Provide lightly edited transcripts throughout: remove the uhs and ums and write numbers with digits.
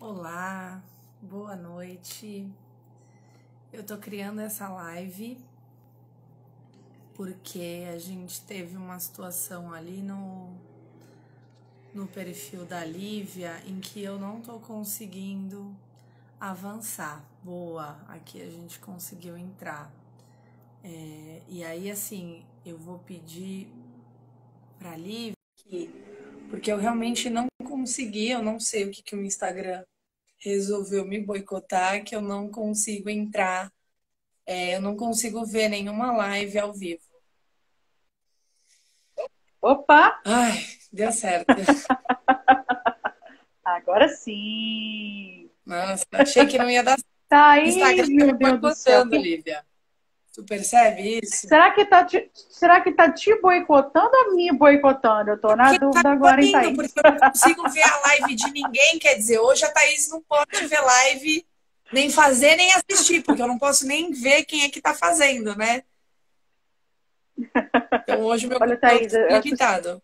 Olá, boa noite. Eu tô criando essa live porque a gente teve uma situação ali no perfil da Lívia em que eu não tô conseguindo avançar. Boa, aqui a gente conseguiu entrar. E aí, assim, eu vou pedir pra Lívia, porque eu realmente não consegui, eu não sei o que o Instagram resolveu me boicotar, que eu não consigo entrar. Eu não consigo ver nenhuma live ao vivo. Opa, Ai, deu certo. agora sim. Nossa, achei que não ia dar certo. O Instagram Thaís, tá meu me Deus do céu. boicotando, Lívia. Tu percebe isso? Será que tá te boicotando ou me boicotando? Eu tô na Porque tá dúvida me agora, hein, banindo, porque Thaís? eu não consigo ver a live de ninguém. Quer dizer, hoje a Thaís não pode ver live, nem fazer, nem assistir, porque eu não posso nem ver quem é que tá fazendo, né? Então hoje o meu Olha, conteúdo Thaís, está limitado.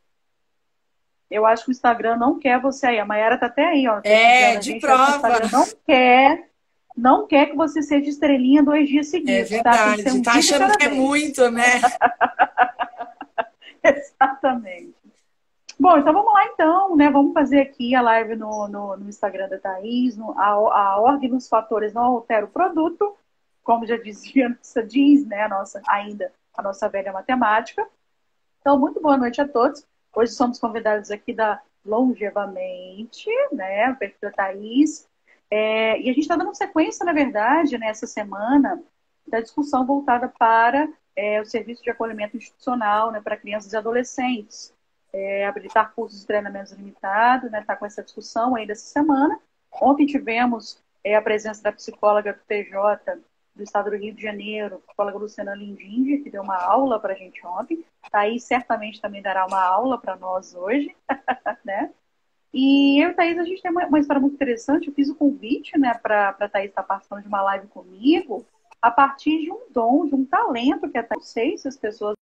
eu acho que o Instagram não quer você aí. A Mayara tá até aí, ó, É, prestigiando a de gente. Eu acho que o prova. Instagram não quer que você seja estrelinha 2 dias É seguidos, tá? Tem que ser verdade. um Tá dia de achando cada que é vez. muito, né? Exatamente. Bom, então vamos lá então, né? Vamos fazer aqui a live no Instagram da Thaís. A ordem nos fatores não altera o produto, como já dizia a nossa jeans, né? A nossa velha matemática. Então, muito boa noite a todos. Hoje somos convidados aqui da Longevamente, né? O perfil da Thaís. E a gente está dando sequência, na verdade, nessa semana, da discussão voltada para o serviço de acolhimento institucional, né, para crianças e adolescentes. Habilitar cursos de treinamentos limitados, né? Está com essa discussão aí dessa semana. Ontem tivemos a presença da psicóloga do TJ do Estado do Rio de Janeiro, a psicóloga Luciana Lindinge, que deu uma aula para a gente ontem. Thaís certamente também dará uma aula para nós hoje, né? E eu e Thaís, a gente tem uma história muito interessante. Eu fiz o convite, né, para a Thaís estar participando de uma live comigo, a partir de um dom, de um talento que a Thaís, não sei se as pessoas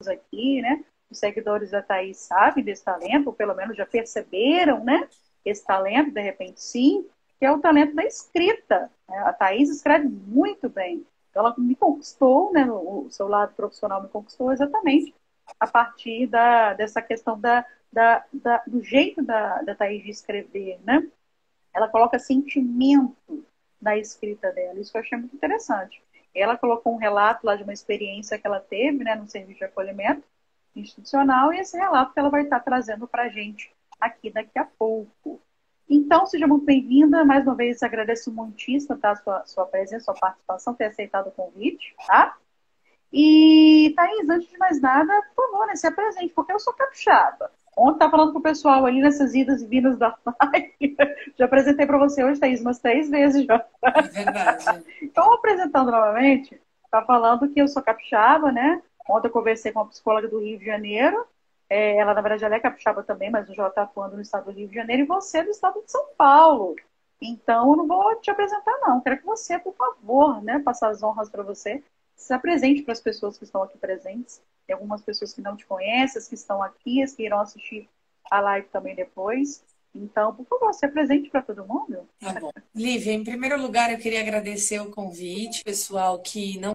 aqui, né, os seguidores da Thaís sabem desse talento, ou pelo menos já perceberam, né, esse talento, de repente sim, que é o talento da escrita. Né? A Thaís escreve muito bem. Ela me conquistou, né, o seu lado profissional me conquistou exatamente a partir dessa questão do jeito da Thaís de escrever, né? Ela coloca sentimento na escrita dela. Isso eu achei muito interessante. Ela colocou um relato lá de uma experiência que ela teve, né, no serviço de acolhimento institucional, e esse relato que ela vai estar trazendo para a gente aqui daqui a pouco. Então, seja muito bem-vinda. Mais uma vez, agradeço muitíssimo, tá, sua presença, sua participação, ter aceitado o convite, tá? E, Thaís, antes de mais nada, por favor, né, se apresente, porque eu sou capixaba. Ontem tá falando com o pessoal ali nessas idas e vindas da live. Já apresentei para você hoje, Thaís, umas 3 vezes já. É verdade. Então, apresentando novamente, tá falando que eu sou capixaba, né? Ontem eu conversei com uma psicóloga do Rio de Janeiro. Ela, na verdade, ela é capixaba também, mas já está atuando no estado do Rio de Janeiro. E você é do estado de São Paulo. Então, eu não vou te apresentar, não. Quero que você, por favor, né, passar as honras para você, se apresente para as pessoas que estão aqui presentes. Tem algumas pessoas que não te conhecem, as que estão aqui, as que irão assistir a live também depois. Então, por favor, se apresente para todo mundo. Tá bom. Lívia, em primeiro lugar, eu queria agradecer o convite, pessoal que não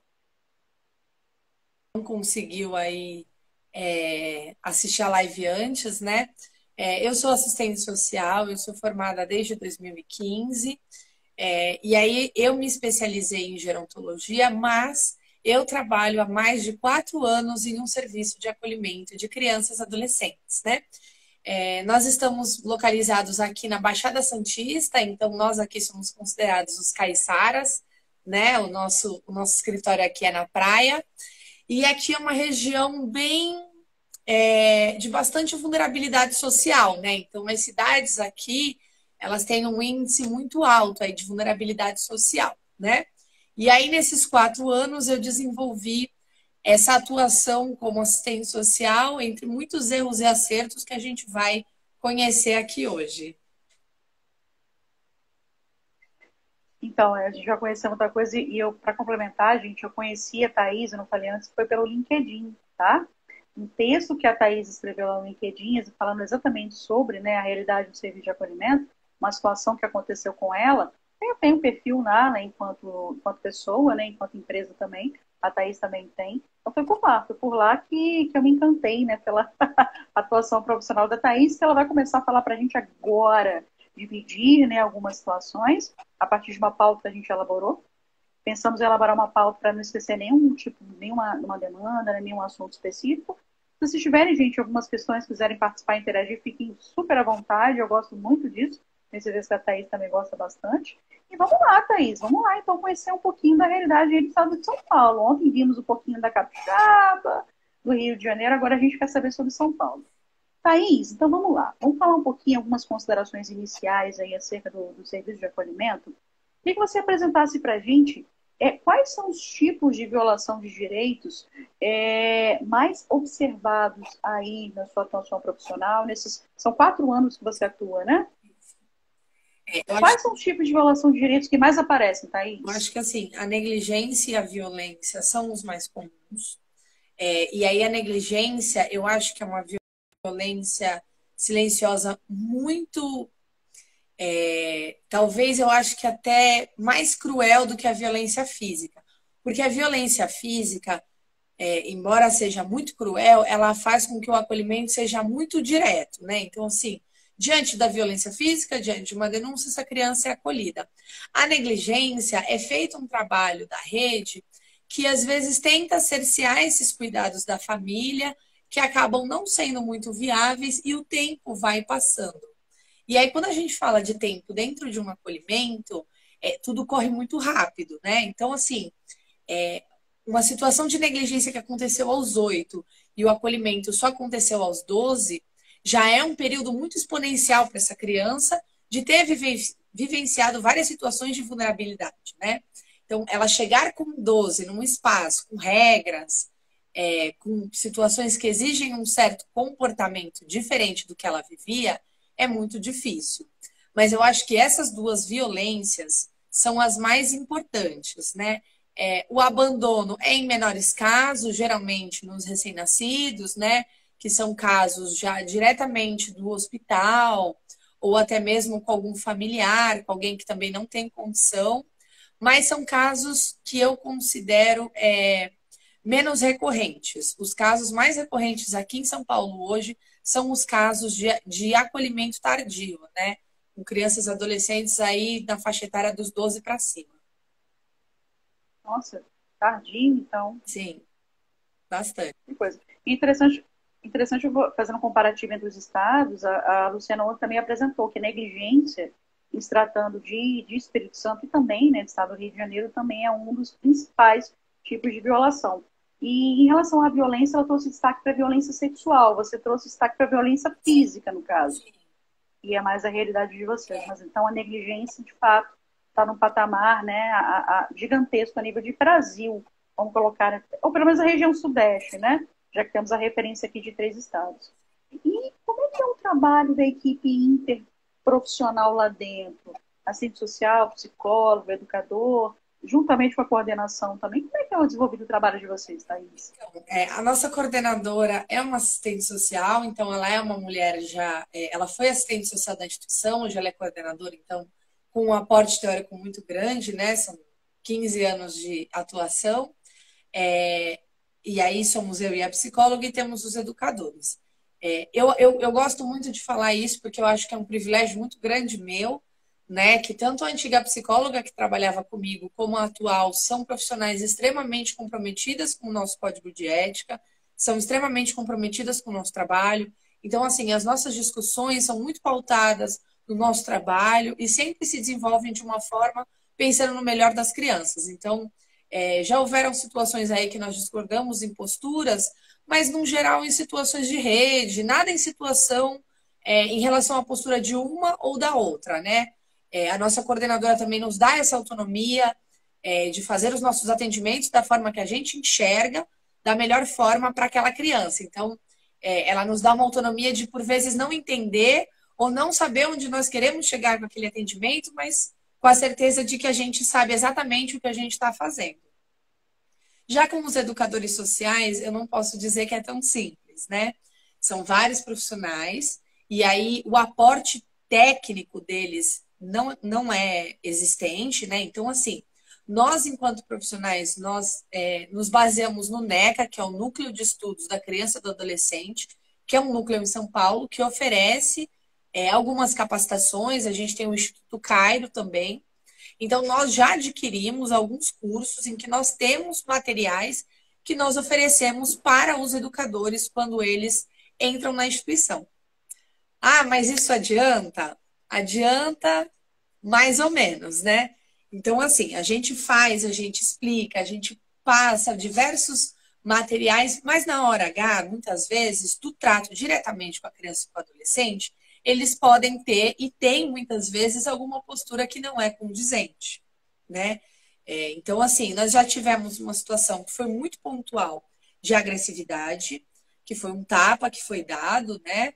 conseguiu aí assistir a live antes, né? Eu sou assistente social, eu sou formada desde 2015, e aí eu me especializei em gerontologia, mas eu trabalho há mais de 4 anos em um serviço de acolhimento de crianças e adolescentes, né? Nós estamos localizados aqui na Baixada Santista, então nós aqui somos considerados os caiçaras, né? O nosso escritório aqui é na praia. E aqui é uma região bem de bastante vulnerabilidade social, né? Então as cidades aqui elas têm um índice muito alto aí de vulnerabilidade social, né? E aí nesses 4 anos eu desenvolvi essa atuação como assistente social, entre muitos erros e acertos que a gente vai conhecer aqui hoje. Então, a gente já conheceu muita coisa e eu, para complementar, gente, eu conheci a Thaís, eu não falei antes, foi pelo LinkedIn, tá? Um texto que a Thaís escreveu lá no LinkedIn, falando exatamente sobre, né, a realidade do serviço de acolhimento, uma situação que aconteceu com ela, eu tenho um perfil lá, né, enquanto pessoa, né, enquanto empresa também, a Thaís também tem. Então foi por lá que eu me encantei, né, pela atuação profissional da Thaís, que ela vai começar a falar para a gente agora, dividir, né, algumas situações, a partir de uma pauta que a gente elaborou. Pensamos em elaborar uma pauta para não esquecer nenhuma demanda, né, nenhum assunto específico. Se vocês tiverem, gente, algumas questões, quiserem participar, interagir, fiquem super à vontade, eu gosto muito disso. Tenho certeza que a Thaís também gosta bastante. E vamos lá, Thaís, vamos lá, então, conhecer um pouquinho da realidade aí do estado de São Paulo. Ontem vimos um pouquinho da Capixaba, do Rio de Janeiro, agora a gente quer saber sobre São Paulo. Thaís, então vamos lá. Vamos falar um pouquinho, algumas considerações iniciais aí acerca do serviço de acolhimento. Queria que você apresentasse para a gente quais são os tipos de violação de direitos mais observados aí na sua atuação profissional. São 4 anos que você atua, né? Quais são os tipos de violação de direitos que mais aparecem, Thaís? Eu acho que assim, a negligência e a violência são os mais comuns. E aí a negligência, eu acho que é uma violência silenciosa muito... talvez eu acho que até mais cruel do que a violência física. Porque a violência física, embora seja muito cruel, ela faz com que o acolhimento seja muito direto, né? Então, assim, diante da violência física, diante de uma denúncia, essa criança é acolhida. A negligência é feito um trabalho da rede que às vezes tenta cercear esses cuidados da família, que acabam não sendo muito viáveis e o tempo vai passando. E aí, quando a gente fala de tempo dentro de um acolhimento, tudo corre muito rápido, né? Então, assim, uma situação de negligência que aconteceu aos 8 e o acolhimento só aconteceu aos 12, já é um período muito exponencial para essa criança de ter vivenciado várias situações de vulnerabilidade, né? Então, ela chegar com 12 num espaço, com regras, com situações que exigem um certo comportamento diferente do que ela vivia, é muito difícil. Mas eu acho que essas duas violências são as mais importantes, né? O abandono é em menores casos, geralmente nos recém-nascidos, né? Que são casos já diretamente do hospital, ou até mesmo com algum familiar, com alguém que também não tem condição, mas são casos que eu considero menos recorrentes. Os casos mais recorrentes aqui em São Paulo hoje são os casos de acolhimento tardio, né? Com crianças e adolescentes aí na faixa etária dos 12 para cima. Nossa, tardio, então. Sim, bastante. Que coisa. Interessante, eu vou fazendo um comparativo entre os estados, a Luciana ontem também apresentou que negligência, em se tratando de Espírito Santo e também, né, do estado do Rio de Janeiro, também é um dos principais tipos de violação. E em relação à violência, ela trouxe destaque para a violência sexual, você trouxe destaque para a violência física, no caso. Sim. E é mais a realidade de vocês. Mas então a negligência, de fato, está num patamar, né, gigantesco a nível de Brasil, vamos colocar, ou pelo menos a região sudeste, né? Já que temos a referência aqui de 3 estados. E como é que é o trabalho da equipe interprofissional lá dentro? Assistente social, psicólogo, educador, juntamente com a coordenação também. Como é que é o desenvolvido do trabalho de vocês, Thaís? A nossa coordenadora é uma assistente social, então ela é uma mulher já... ela foi assistente social da instituição, hoje ela é coordenadora, então, com um aporte teórico muito grande, né? São 15 anos de atuação. E aí somos eu e a psicóloga e temos os educadores. Eu gosto muito de falar isso porque eu acho que é um privilégio muito grande meu, né? Que tanto a antiga psicóloga que trabalhava comigo como a atual são profissionais extremamente comprometidas com o nosso código de ética, são extremamente comprometidas com o nosso trabalho. Então, assim, as nossas discussões são muito pautadas no nosso trabalho e sempre se desenvolvem de uma forma pensando no melhor das crianças. Então, já houveram situações aí que nós discordamos em posturas, mas, no geral, em situações de rede, nada em situação em relação à postura de uma ou da outra, né? A nossa coordenadora também nos dá essa autonomia de fazer os nossos atendimentos da forma que a gente enxerga, da melhor forma para aquela criança. Então, ela nos dá uma autonomia de, por vezes, não entender ou não saber onde nós queremos chegar com aquele atendimento, mas com a certeza de que a gente sabe exatamente o que a gente está fazendo. Já com os educadores sociais, eu não posso dizer que é tão simples, né? São vários profissionais, e aí o aporte técnico deles não é existente, né? Então, assim, nós, enquanto profissionais, nós nos baseamos no NECA, que é o Núcleo de Estudos da Criança e do Adolescente, que é um núcleo em São Paulo, que oferece algumas capacitações. A gente tem o Instituto Cairo também. Então, nós já adquirimos alguns cursos em que nós temos materiais que nós oferecemos para os educadores quando eles entram na instituição. Ah, mas isso adianta? Adianta mais ou menos, né? Então, assim, a gente faz, a gente explica, a gente passa diversos materiais, mas na hora H, muitas vezes, do trato diretamente com a criança e com o adolescente, eles podem ter e têm muitas vezes alguma postura que não é condizente, né? Então, assim, nós já tivemos uma situação que foi muito pontual de agressividade, que foi um tapa que foi dado, né?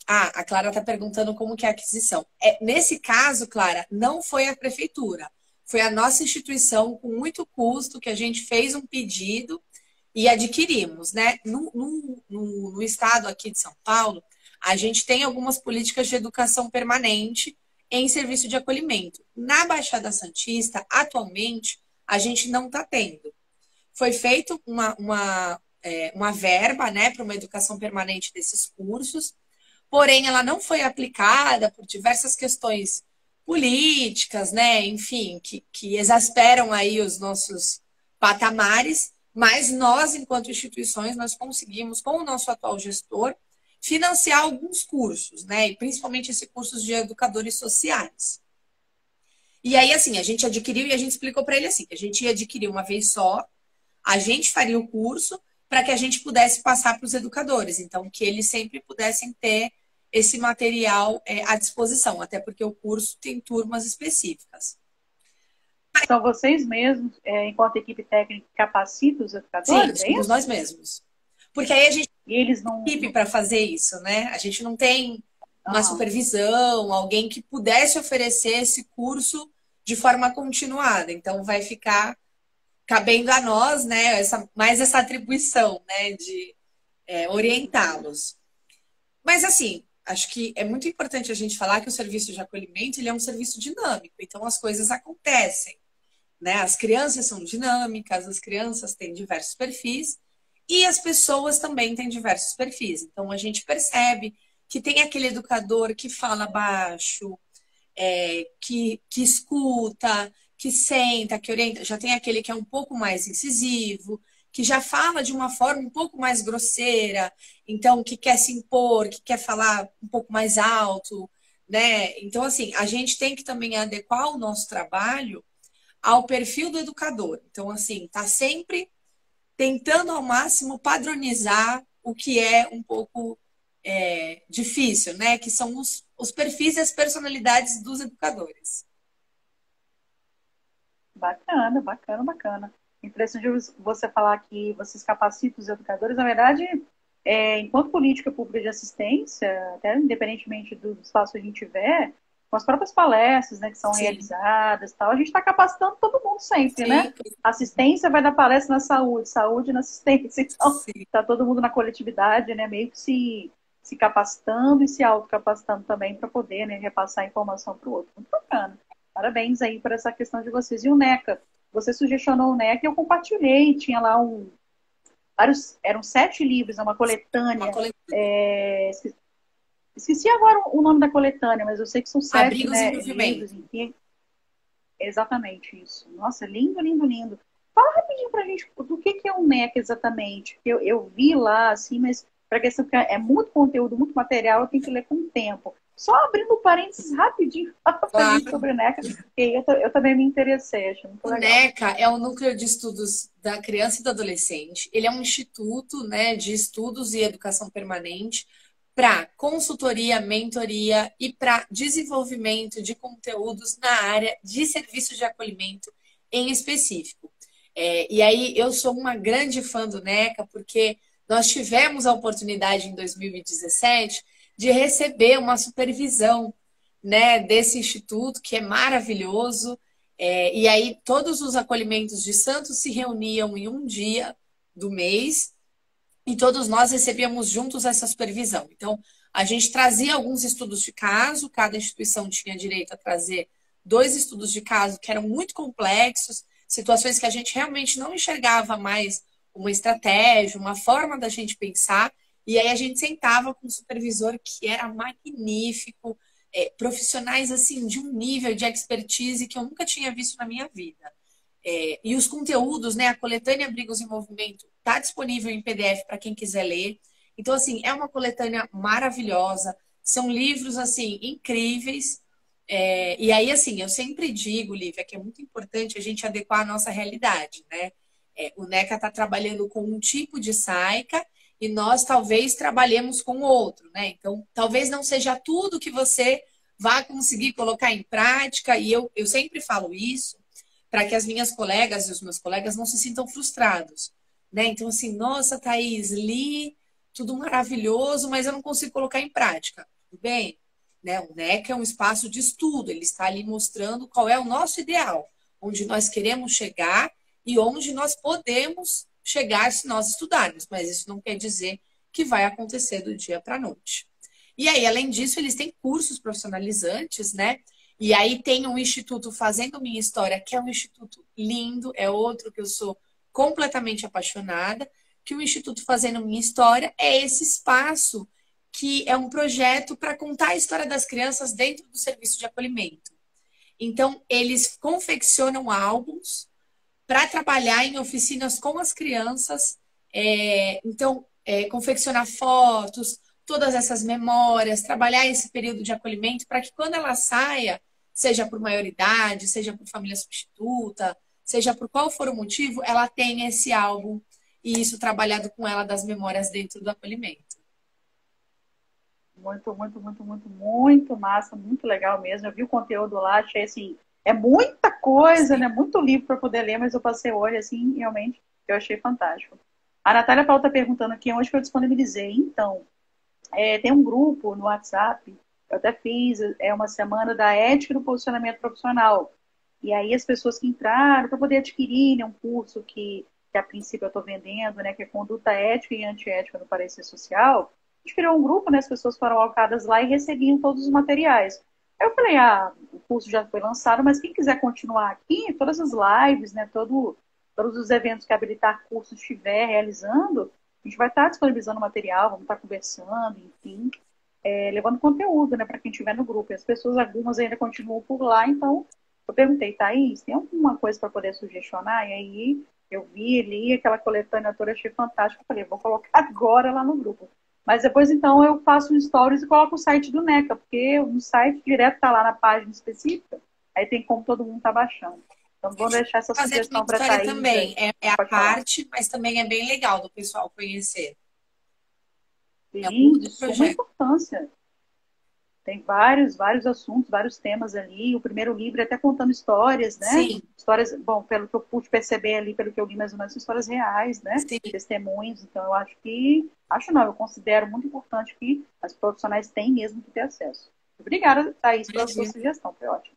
A Clara está perguntando como que é a aquisição. Nesse caso, Clara, não foi a prefeitura. Foi a nossa instituição, com muito custo, que a gente fez um pedido e adquirimos, né? No estado aqui de São Paulo, a gente tem algumas políticas de educação permanente em serviço de acolhimento. Na Baixada Santista, atualmente, a gente não está tendo. Foi feita uma verba, né, para uma educação permanente desses cursos, porém ela não foi aplicada por diversas questões políticas, né, enfim, que exasperam aí os nossos patamares, mas nós, enquanto instituições, nós conseguimos, com o nosso atual gestor, financiar alguns cursos, né, e principalmente esses cursos de educadores sociais. E aí, assim, a gente adquiriu e a gente explicou para ele assim, que a gente ia adquirir uma vez só, a gente faria o curso para que a gente pudesse passar para os educadores, então que eles sempre pudessem ter esse material à disposição, até porque o curso tem turmas específicas. São vocês mesmos, enquanto equipe técnica, capacitam os educadores? Sim, somos nós mesmos. Porque aí a gente e eles não tem equipe para fazer isso, né? A gente não tem uma supervisão, alguém que pudesse oferecer esse curso de forma continuada. Então vai ficar cabendo a nós, né, mais essa atribuição, né, de orientá-los. Mas, assim, acho que é muito importante a gente falar que o serviço de acolhimento ele é um serviço dinâmico, então as coisas acontecem, né? As crianças são dinâmicas, as crianças têm diversos perfis e as pessoas também têm diversos perfis. Então, a gente percebe que tem aquele educador que fala baixo, que escuta, que senta, que orienta. Já tem aquele que é um pouco mais incisivo, que já fala de uma forma um pouco mais grosseira, então que quer se impor, que quer falar um pouco mais alto, né? Então, assim, a gente tem que também adequar o nosso trabalho ao perfil do educador. Então, assim, tá sempre tentando ao máximo padronizar o que é um pouco difícil, né? Que são os perfis e as personalidades dos educadores. Bacana, bacana, bacana. Interessante você falar que vocês capacitam os educadores. Na verdade, enquanto política pública de assistência, até independentemente do espaço que a gente tiver, com as próprias palestras, né, que são realizadas, tal, a gente está capacitando todo mundo sempre, né? Assistência vai dar palestra na saúde, saúde na assistência. Então, está todo mundo na coletividade, né, meio que se capacitando e se autocapacitando também para poder, né, repassar a informação para o outro. Muito bacana. Parabéns aí por essa questão de vocês. E o NECA, você sugestionou o NECA e eu compartilhei, tinha lá eram 7 livros, uma coletânea. Esqueci agora o nome da coletânea, mas eu sei que são 7, Abrigos, né, em movimento. Livros. Exatamente isso. Nossa, lindo, lindo, lindo. Fala rapidinho pra gente do que é o NECA exatamente. Eu vi lá, assim, mas para questão que é muito conteúdo, muito material, eu tenho que ler com tempo. Só abrindo parênteses rapidinho sobre o NECA, porque eu também me interessei, acho muito legal. O NECA é o Núcleo de Estudos da Criança e do Adolescente. Ele é um instituto, né, de estudos e educação permanente para consultoria, mentoria e para desenvolvimento de conteúdos na área de serviço de acolhimento em específico. E aí eu sou uma grande fã do NECA porque nós tivemos a oportunidade em 2017 de receber uma supervisão, né, desse instituto, que é maravilhoso. E aí todos os acolhimentos de Santos se reuniam em um dia do mês e todos nós recebíamos juntos essa supervisão. Então, A gente trazia alguns estudos de caso, cada instituição tinha direito a trazer 2 estudos de caso que eram muito complexos, situações que a gente realmente não enxergava mais uma estratégia, uma forma da gente pensar, e aí a gente sentava com um supervisor que era magnífico, profissionais assim de um nível de expertise que eu nunca tinha visto na minha vida. E os conteúdos, né? A coletânea Abrigos em Movimento está disponível em PDF para quem quiser ler. Então, assim, é uma coletânea maravilhosa. São livros, assim, incríveis. E aí, assim, eu sempre digo, Lívia, que é muito importante a gente adequar a nossa realidade, né? O NECA está trabalhando com um tipo de SAICA e nós talvez trabalhemos com outro, né? Então, talvez não seja tudo que você vá conseguir colocar em prática, e eu sempre falo isso, para que as minhas colegas e os meus colegas não se sintam frustrados, né? Então, assim, nossa, Thaís, li tudo maravilhoso, mas eu não consigo colocar em prática. Tudo bem, né? O NECA é um espaço de estudo, ele está ali mostrando qual é o nosso ideal, onde nós queremos chegar e onde nós podemos chegar se nós estudarmos, mas isso não quer dizer que vai acontecer do dia para a noite. E aí, além disso, eles têm cursos profissionalizantes, né? E aí tem um instituto Fazendo Minha História, que é um instituto lindo, é outro que eu sou completamente apaixonada, que o Instituto Fazendo Minha História é esse espaço que é um projeto para contar a história das crianças dentro do serviço de acolhimento. Então, eles confeccionam álbuns para trabalhar em oficinas com as crianças. Confeccionar fotos, todas essas memórias, trabalhar esse período de acolhimento para que quando ela saia, seja por maioridade, seja por família substituta, seja por qual for o motivo, ela tenha esse álbum e isso trabalhado com ela das memórias dentro do acolhimento. Muito, muito, muito, muito, muito massa, muito legal mesmo. Eu vi o conteúdo lá, achei assim, é muita coisa, né? Muito livro para poder ler, mas eu passei o olho assim, realmente, eu achei fantástico. A Natália Paulo está perguntando aqui onde que eu disponibilizei. Então, tem um grupo no WhatsApp, eu até fiz, uma semana da ética do posicionamento profissional. E aí as pessoas que entraram para poder adquirir, né, um curso que a princípio eu estou vendendo, né, que é Conduta Ética e Antiética no Parecer Social. A gente criou um grupo, né, as pessoas foram alocadas lá e recebiam todos os materiais. Aí eu falei, o curso já foi lançado, mas quem quiser continuar aqui, todas as lives, né, todos os eventos que a Habilitar Cursos estiver realizando, a gente vai estar disponibilizando material, vamos estar conversando, enfim, levando conteúdo, né, para quem estiver no grupo. E as pessoas, algumas ainda continuam por lá, então eu perguntei, Thaís, tem alguma coisa para poder sugestionar? E aí eu li aquela coletânea toda, achei fantástico, falei, vou colocar agora lá no grupo. Mas depois, então, eu faço um stories e coloco o site do NECA, porque no site direto está lá na página específica, aí tem como todo mundo tá baixando. Então, vou deixar essa sugestão para a Thaís. Também é a parte, mas também é bem legal do pessoal conhecer. Sim, de suma importância. Tem vários assuntos, vários temas ali. O primeiro livro é até contando histórias, né? Sim. Histórias, bom, pelo que eu pude perceber ali, pelo que eu li mais ou menos, são histórias reais, né? Sim. Testemunhos. Então, eu considero muito importante que as profissionais têm mesmo que ter acesso. Obrigada, Thaís, pela sua sugestão, foi ótimo.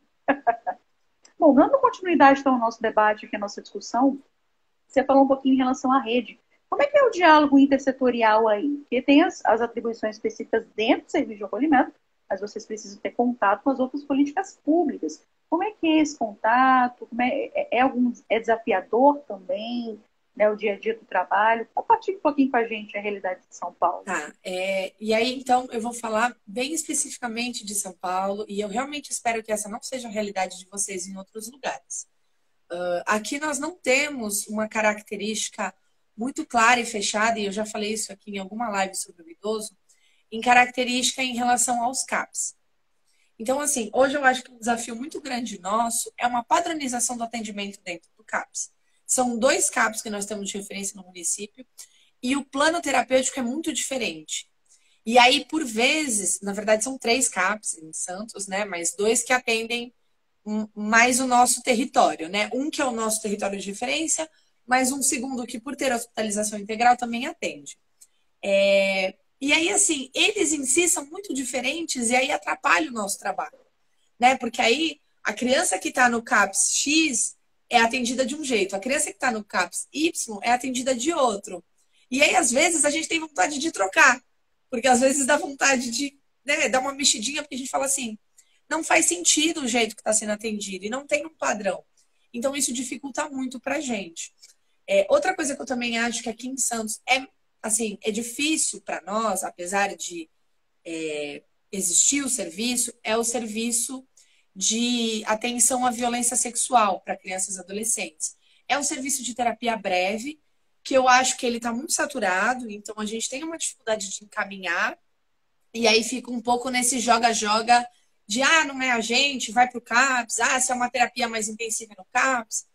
Bom, dando continuidade então ao nosso debate aqui, à nossa discussão, você falou um pouquinho em relação à rede. Como é que é o diálogo intersetorial aí? Porque tem as atribuições específicas dentro do serviço de acolhimento, mas vocês precisam ter contato com as outras políticas públicas. Como é que é esse contato? É desafiador também, né, o dia a dia do trabalho? Compartilhe um pouquinho com a gente a realidade de São Paulo. Tá, e aí então eu vou falar bem especificamente de São Paulo e eu realmente espero que essa não seja a realidade de vocês em outros lugares. Aqui nós não temos uma característica muito clara e fechada, e eu já falei isso aqui em alguma live sobre o idoso, em característica em relação aos CAPs. Então, assim, hoje eu acho que um desafio muito grande nosso é uma padronização do atendimento dentro do CAPs. São 2 CAPs que nós temos de referência no município e o plano terapêutico é muito diferente. E aí, por vezes, na verdade são 3 CAPs em Santos, né? Mas 2 que atendem mais o nosso território, né? Um que é o nosso território de referência, mas um segundo que, por ter hospitalização integral, também atende. E aí, assim, eles em si são muito diferentes e aí atrapalha o nosso trabalho, né? Porque aí a criança que está no CAPS X é atendida de um jeito, a criança que está no CAPS Y é atendida de outro. E aí, às vezes, a gente tem vontade de trocar, porque às vezes dá vontade de, né, dar uma mexidinha, porque a gente fala assim, não faz sentido o jeito que está sendo atendido e não tem um padrão. Então, isso dificulta muito para a gente. Outra coisa que eu também acho que aqui em Santos assim, é difícil para nós, apesar de existir o serviço, é o serviço de atenção à violência sexual para crianças e adolescentes. É um serviço de terapia breve, que eu acho que ele está muito saturado, então a gente tem uma dificuldade de encaminhar, e aí fica um pouco nesse joga-joga de, não é a gente, vai para o CAPS, se é uma terapia mais intensiva no CAPS.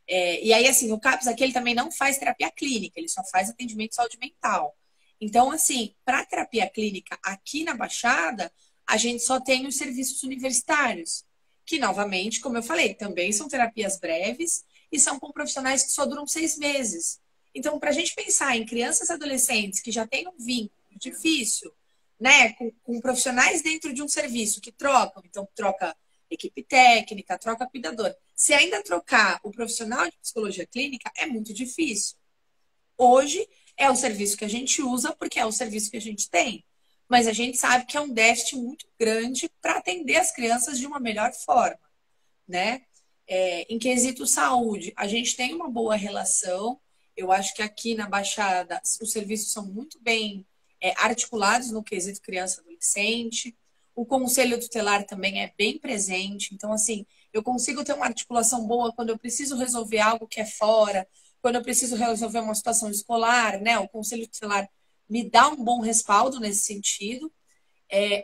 E aí, assim, o CAPS aqui ele também não faz terapia clínica, ele só faz atendimento de saúde mental. Então, assim, para terapia clínica aqui na Baixada, a gente só tem os serviços universitários, que, novamente, como eu falei, também são terapias breves e são com profissionais que só duram 6 meses. Então, para a gente pensar em crianças e adolescentes que já têm um vínculo difícil, né, com profissionais dentro de um serviço que trocam, então troca equipe técnica, troca cuidador. Se ainda trocar o profissional de psicologia clínica, é muito difícil. Hoje é o serviço que a gente usa porque é o serviço que a gente tem. Mas a gente sabe que é um déficit muito grande para atender as crianças de uma melhor forma, né? Em quesito saúde, a gente tem uma boa relação. Eu acho que aqui na Baixada os serviços são muito bem articulados no quesito criança e adolescente. O conselho tutelar também é bem presente. Então, assim, eu consigo ter uma articulação boa quando eu preciso resolver algo que é fora, quando eu preciso resolver uma situação escolar, né? O conselho tutelar me dá um bom respaldo nesse sentido.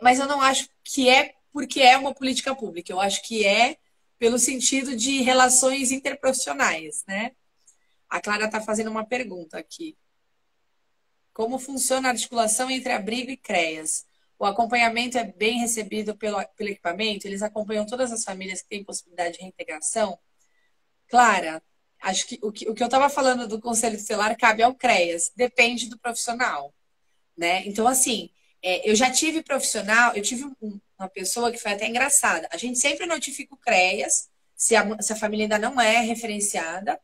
Mas eu não acho que é porque é uma política pública. Eu acho que é pelo sentido de relações interprofissionais, né? A Clara está fazendo uma pergunta aqui. Como funciona a articulação entre abrigo e CREAS? O acompanhamento é bem recebido pelo equipamento? Eles acompanham todas as famílias que têm possibilidade de reintegração? Clara, acho que o que eu estava falando do Conselho Tutelar cabe ao CREAS. Depende do profissional, né? Então, assim, eu já tive profissional, eu tive uma pessoa que foi até engraçada. A gente sempre notifica o CREAS se a família ainda não é referenciada.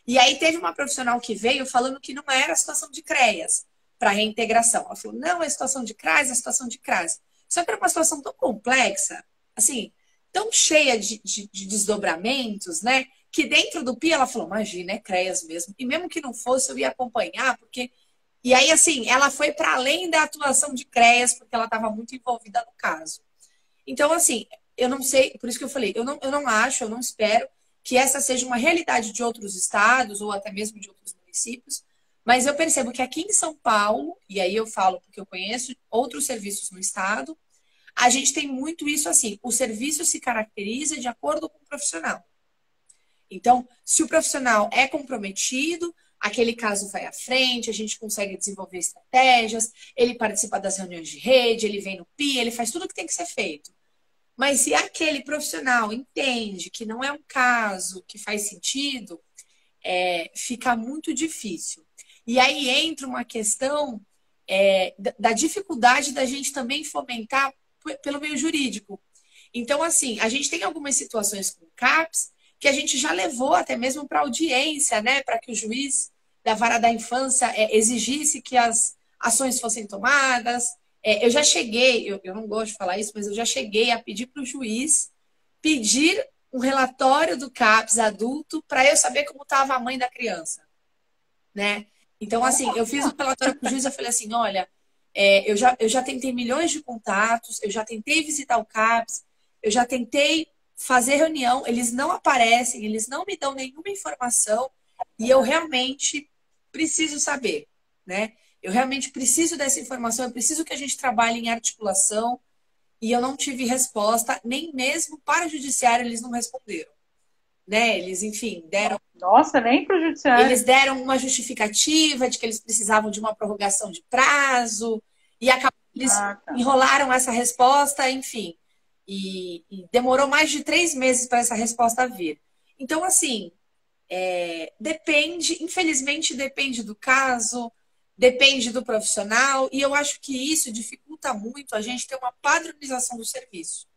E aí teve uma profissional que veio falando que não era a situação de CREAS para reintegração. Ela falou, não, é situação de CRAS, é situação de CRAS. Só que era uma situação tão complexa, assim, tão cheia de desdobramentos, né? Que dentro do PI ela falou, imagina, é CREAS mesmo. E mesmo que não fosse, eu ia acompanhar, porque... E aí, assim, ela foi para além da atuação de CREAS, porque ela estava muito envolvida no caso. Então, assim, eu não sei, por isso que eu falei, eu não acho, eu não espero que essa seja uma realidade de outros estados ou até mesmo de outros municípios, mas eu percebo que aqui em São Paulo, e aí eu falo porque eu conheço outros serviços no estado, a gente tem muito isso assim, o serviço se caracteriza de acordo com o profissional. Então, se o profissional é comprometido, aquele caso vai à frente, a gente consegue desenvolver estratégias, ele participa das reuniões de rede, ele vem no PI, ele faz tudo o que tem que ser feito. Mas se aquele profissional entende que não é um caso que faz sentido, fica muito difícil. E aí entra uma questão da dificuldade da gente também fomentar pelo meio jurídico. Então, assim, a gente tem algumas situações com o CAPS que a gente já levou até mesmo para audiência, né? Para que o juiz da vara da infância exigisse que as ações fossem tomadas. Eu já cheguei, eu não gosto de falar isso, mas eu já cheguei a pedir para o juiz pedir um relatório do CAPS adulto para eu saber como estava a mãe da criança, né? Então, assim, eu fiz um relatório para o juiz, eu falei assim, olha, eu já tentei milhões de contatos, eu já tentei visitar o CAPS, eu já tentei fazer reunião, eles não aparecem, eles não me dão nenhuma informação e eu realmente preciso saber, né? Eu realmente preciso dessa informação, eu preciso que a gente trabalhe em articulação e eu não tive resposta, nem mesmo para o judiciário eles não responderam, né? Eles, enfim, deram... Nossa, nem para o judiciário. Eles deram uma justificativa de que eles precisavam de uma prorrogação de prazo e eles enrolaram essa resposta, enfim. E demorou mais de 3 meses para essa resposta vir. Então, assim, depende, infelizmente depende do caso, depende do profissional, e eu acho que isso dificulta muito a gente ter uma padronização do serviço,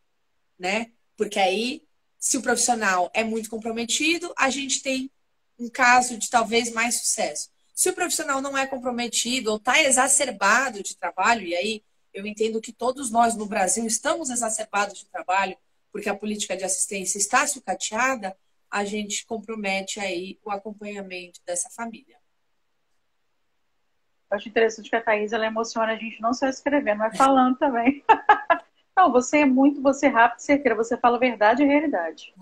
né? Porque aí, se o profissional é muito comprometido, a gente tem um caso de talvez mais sucesso. Se o profissional não é comprometido ou está exacerbado de trabalho, e aí eu entendo que todos nós no Brasil estamos exacerbados de trabalho, porque a política de assistência está sucateada, a gente compromete aí o acompanhamento dessa família. Eu acho interessante que a Thaís, ela emociona a gente não só escrevendo, mas falando também. Não, você é rápido, certeira, você fala a verdade e a realidade.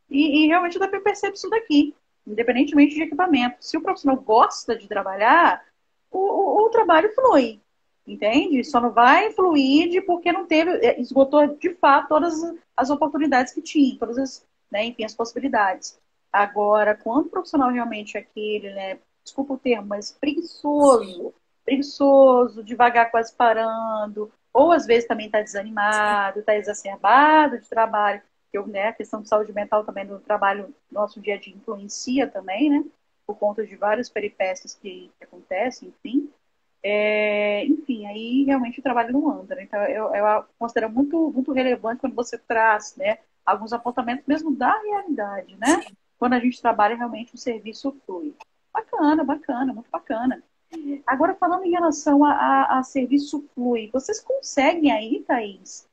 E realmente dá para perceber isso daqui, independentemente de equipamento. Se o profissional gosta de trabalhar, o trabalho flui, entende? Só não vai fluir porque não teve, esgotou de fato todas as oportunidades que tinha, todas as, né, enfim, as possibilidades. Agora, quando o profissional realmente é aquele, né, desculpa o termo, mas preguiçoso, devagar quase parando, ou às vezes também está desanimado, está exacerbado de trabalho, né, a questão de saúde mental também do trabalho nosso dia a dia influencia também, né, por conta de várias peripécias que acontecem, enfim. Enfim, aí realmente o trabalho não anda, né? Então eu considero muito, muito relevante quando você traz, né, alguns apontamentos mesmo da realidade, né? Sim. Quando a gente trabalha realmente o serviço flui. Bacana, bacana, muito bacana. Agora, falando em relação a serviço flui, vocês conseguem aí, Thaís,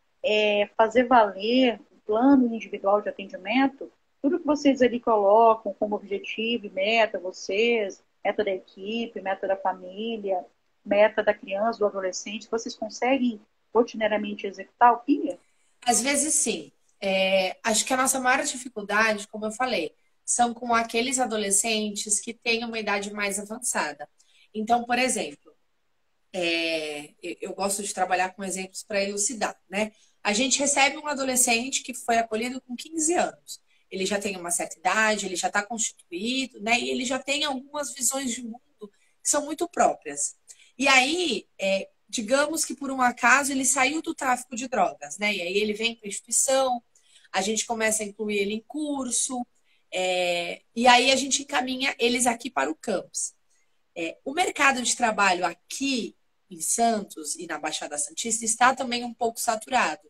fazer valer o plano individual de atendimento? Tudo que vocês ali colocam como objetivo e meta, vocês, meta da equipe, meta da família, meta da criança, do adolescente, vocês conseguem rotineiramente executar o PIA? Às vezes sim. Acho que a nossa maior dificuldade, como eu falei, são com aqueles adolescentes que têm uma idade mais avançada. Então, por exemplo, eu gosto de trabalhar com exemplos para elucidar, né? A gente recebe um adolescente que foi acolhido com 15 anos. Ele já tem uma certa idade, ele já está constituído, né? E ele já tem algumas visões de mundo que são muito próprias. E aí, digamos que por um acaso ele saiu do tráfico de drogas, né? E aí ele vem para a instituição, a gente começa a incluir ele em curso, e aí a gente encaminha eles aqui para o campus. O mercado de trabalho aqui em Santos e na Baixada Santista está também um pouco saturado.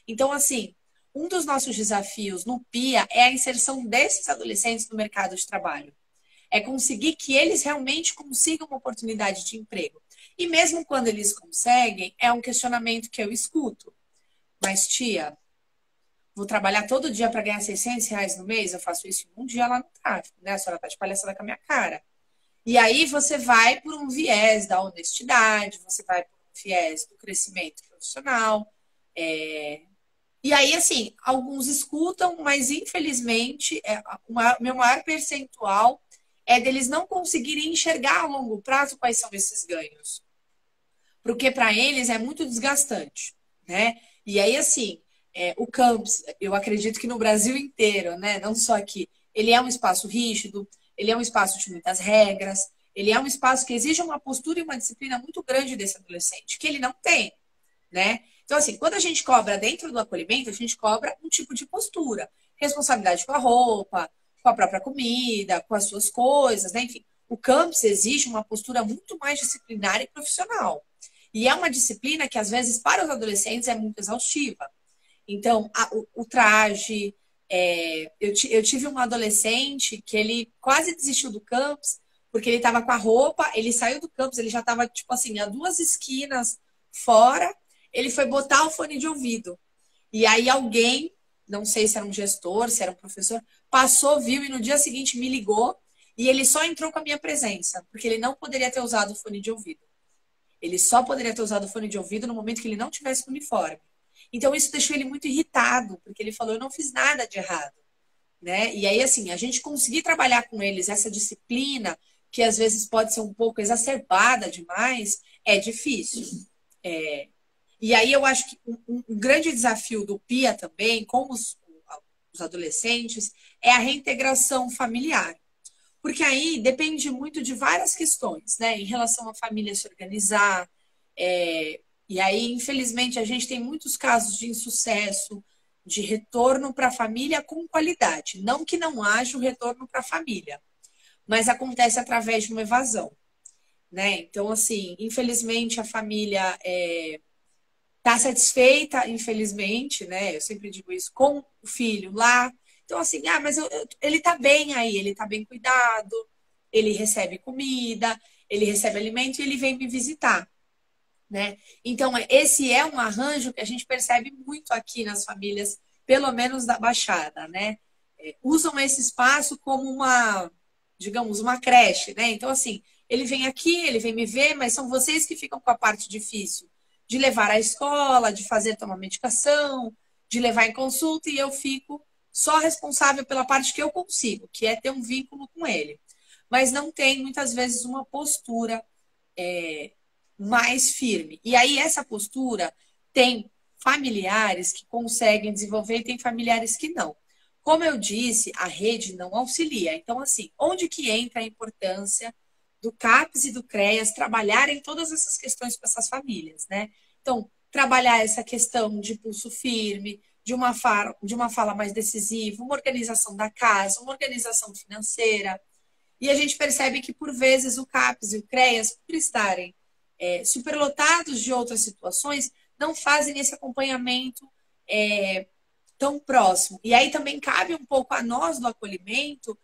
Então, assim, um dos nossos desafios no PIA é a inserção desses adolescentes no mercado de trabalho. É conseguir que eles realmente consigam uma oportunidade de emprego. E mesmo quando eles conseguem, é um questionamento que eu escuto. Mas, tia, vou trabalhar todo dia para ganhar R$ 600 no mês? Eu faço isso um dia lá no tráfico, né? A senhora tá de palhaçada com a minha cara. E aí você vai por um viés da honestidade, você vai por um viés do crescimento profissional. E aí, assim, alguns escutam, mas infelizmente, meu maior percentual é deles não conseguirem enxergar a longo prazo quais são esses ganhos. Porque para eles é muito desgastante, né? E aí, assim, o campus, eu acredito que no Brasil inteiro, né? Não só aqui, ele é um espaço rígido, ele é um espaço de muitas regras, ele é um espaço que exige uma postura e uma disciplina muito grande desse adolescente, que ele não tem, né? Então, assim, quando a gente cobra dentro do acolhimento, a gente cobra um tipo de postura. Responsabilidade com a roupa, com a própria comida, com as suas coisas, né? Enfim, o campus exige uma postura muito mais disciplinar e profissional. E é uma disciplina que, às vezes, para os adolescentes é muito exaustiva. Então, o traje... eu tive um adolescente que ele quase desistiu do campus porque ele estava com a roupa, ele saiu do campus, ele já estava, tipo assim, a 2 esquinas fora, ele foi botar o fone de ouvido. E aí alguém, não sei se era um gestor, se era um professor, passou, viu e no dia seguinte me ligou e ele só entrou com a minha presença, porque ele não poderia ter usado o fone de ouvido. Ele só poderia ter usado o fone de ouvido no momento que ele não tivesse com o uniforme. Então isso deixou ele muito irritado, porque ele falou, eu não fiz nada de errado. Né? E aí, assim, a gente conseguir trabalhar com eles essa disciplina, que às vezes pode ser um pouco exacerbada demais, é difícil. E aí eu acho que um grande desafio do PIA também, com os adolescentes, é a reintegração familiar. Porque aí depende muito de várias questões, né? Em relação à família se organizar. E aí, infelizmente, a gente tem muitos casos de insucesso, de retorno para a família com qualidade. Não que não haja o retorno para a família, mas acontece através de uma evasão. Né? Então, assim, infelizmente a família está satisfeita, infelizmente, né? Eu sempre digo isso, com o filho lá. Então, assim, mas ele está bem aí, ele está bem cuidado, ele recebe comida. ele recebe alimento e ele vem me visitar, né? Então, esse é um arranjo que a gente percebe muito aqui nas famílias, pelo menos da Baixada, né? Usam esse espaço como uma, digamos, uma creche, né? Então, assim, ele vem aqui, ele vem me ver, mas são vocês que ficam com a parte difícil de levar à escola, de fazer tomar medicação, de levar em consulta, e eu fico só responsável pela parte que eu consigo, que é ter um vínculo com ele. Mas não tem, muitas vezes, uma postura mais firme. E aí, essa postura tem familiares que conseguem desenvolver e tem familiares que não. Como eu disse, a rede não auxilia. Então, assim, onde que entra a importância do CAPS e do CREAS trabalharem todas essas questões com essas famílias, né? Então, trabalhar essa questão de pulso firme, de uma fala mais decisiva, uma organização da casa, uma organização financeira. E a gente percebe que, por vezes, o CAPS e o CREAS, por estarem superlotados de outras situações, não fazem esse acompanhamento tão próximo. E aí também cabe um pouco a nós do acolhimento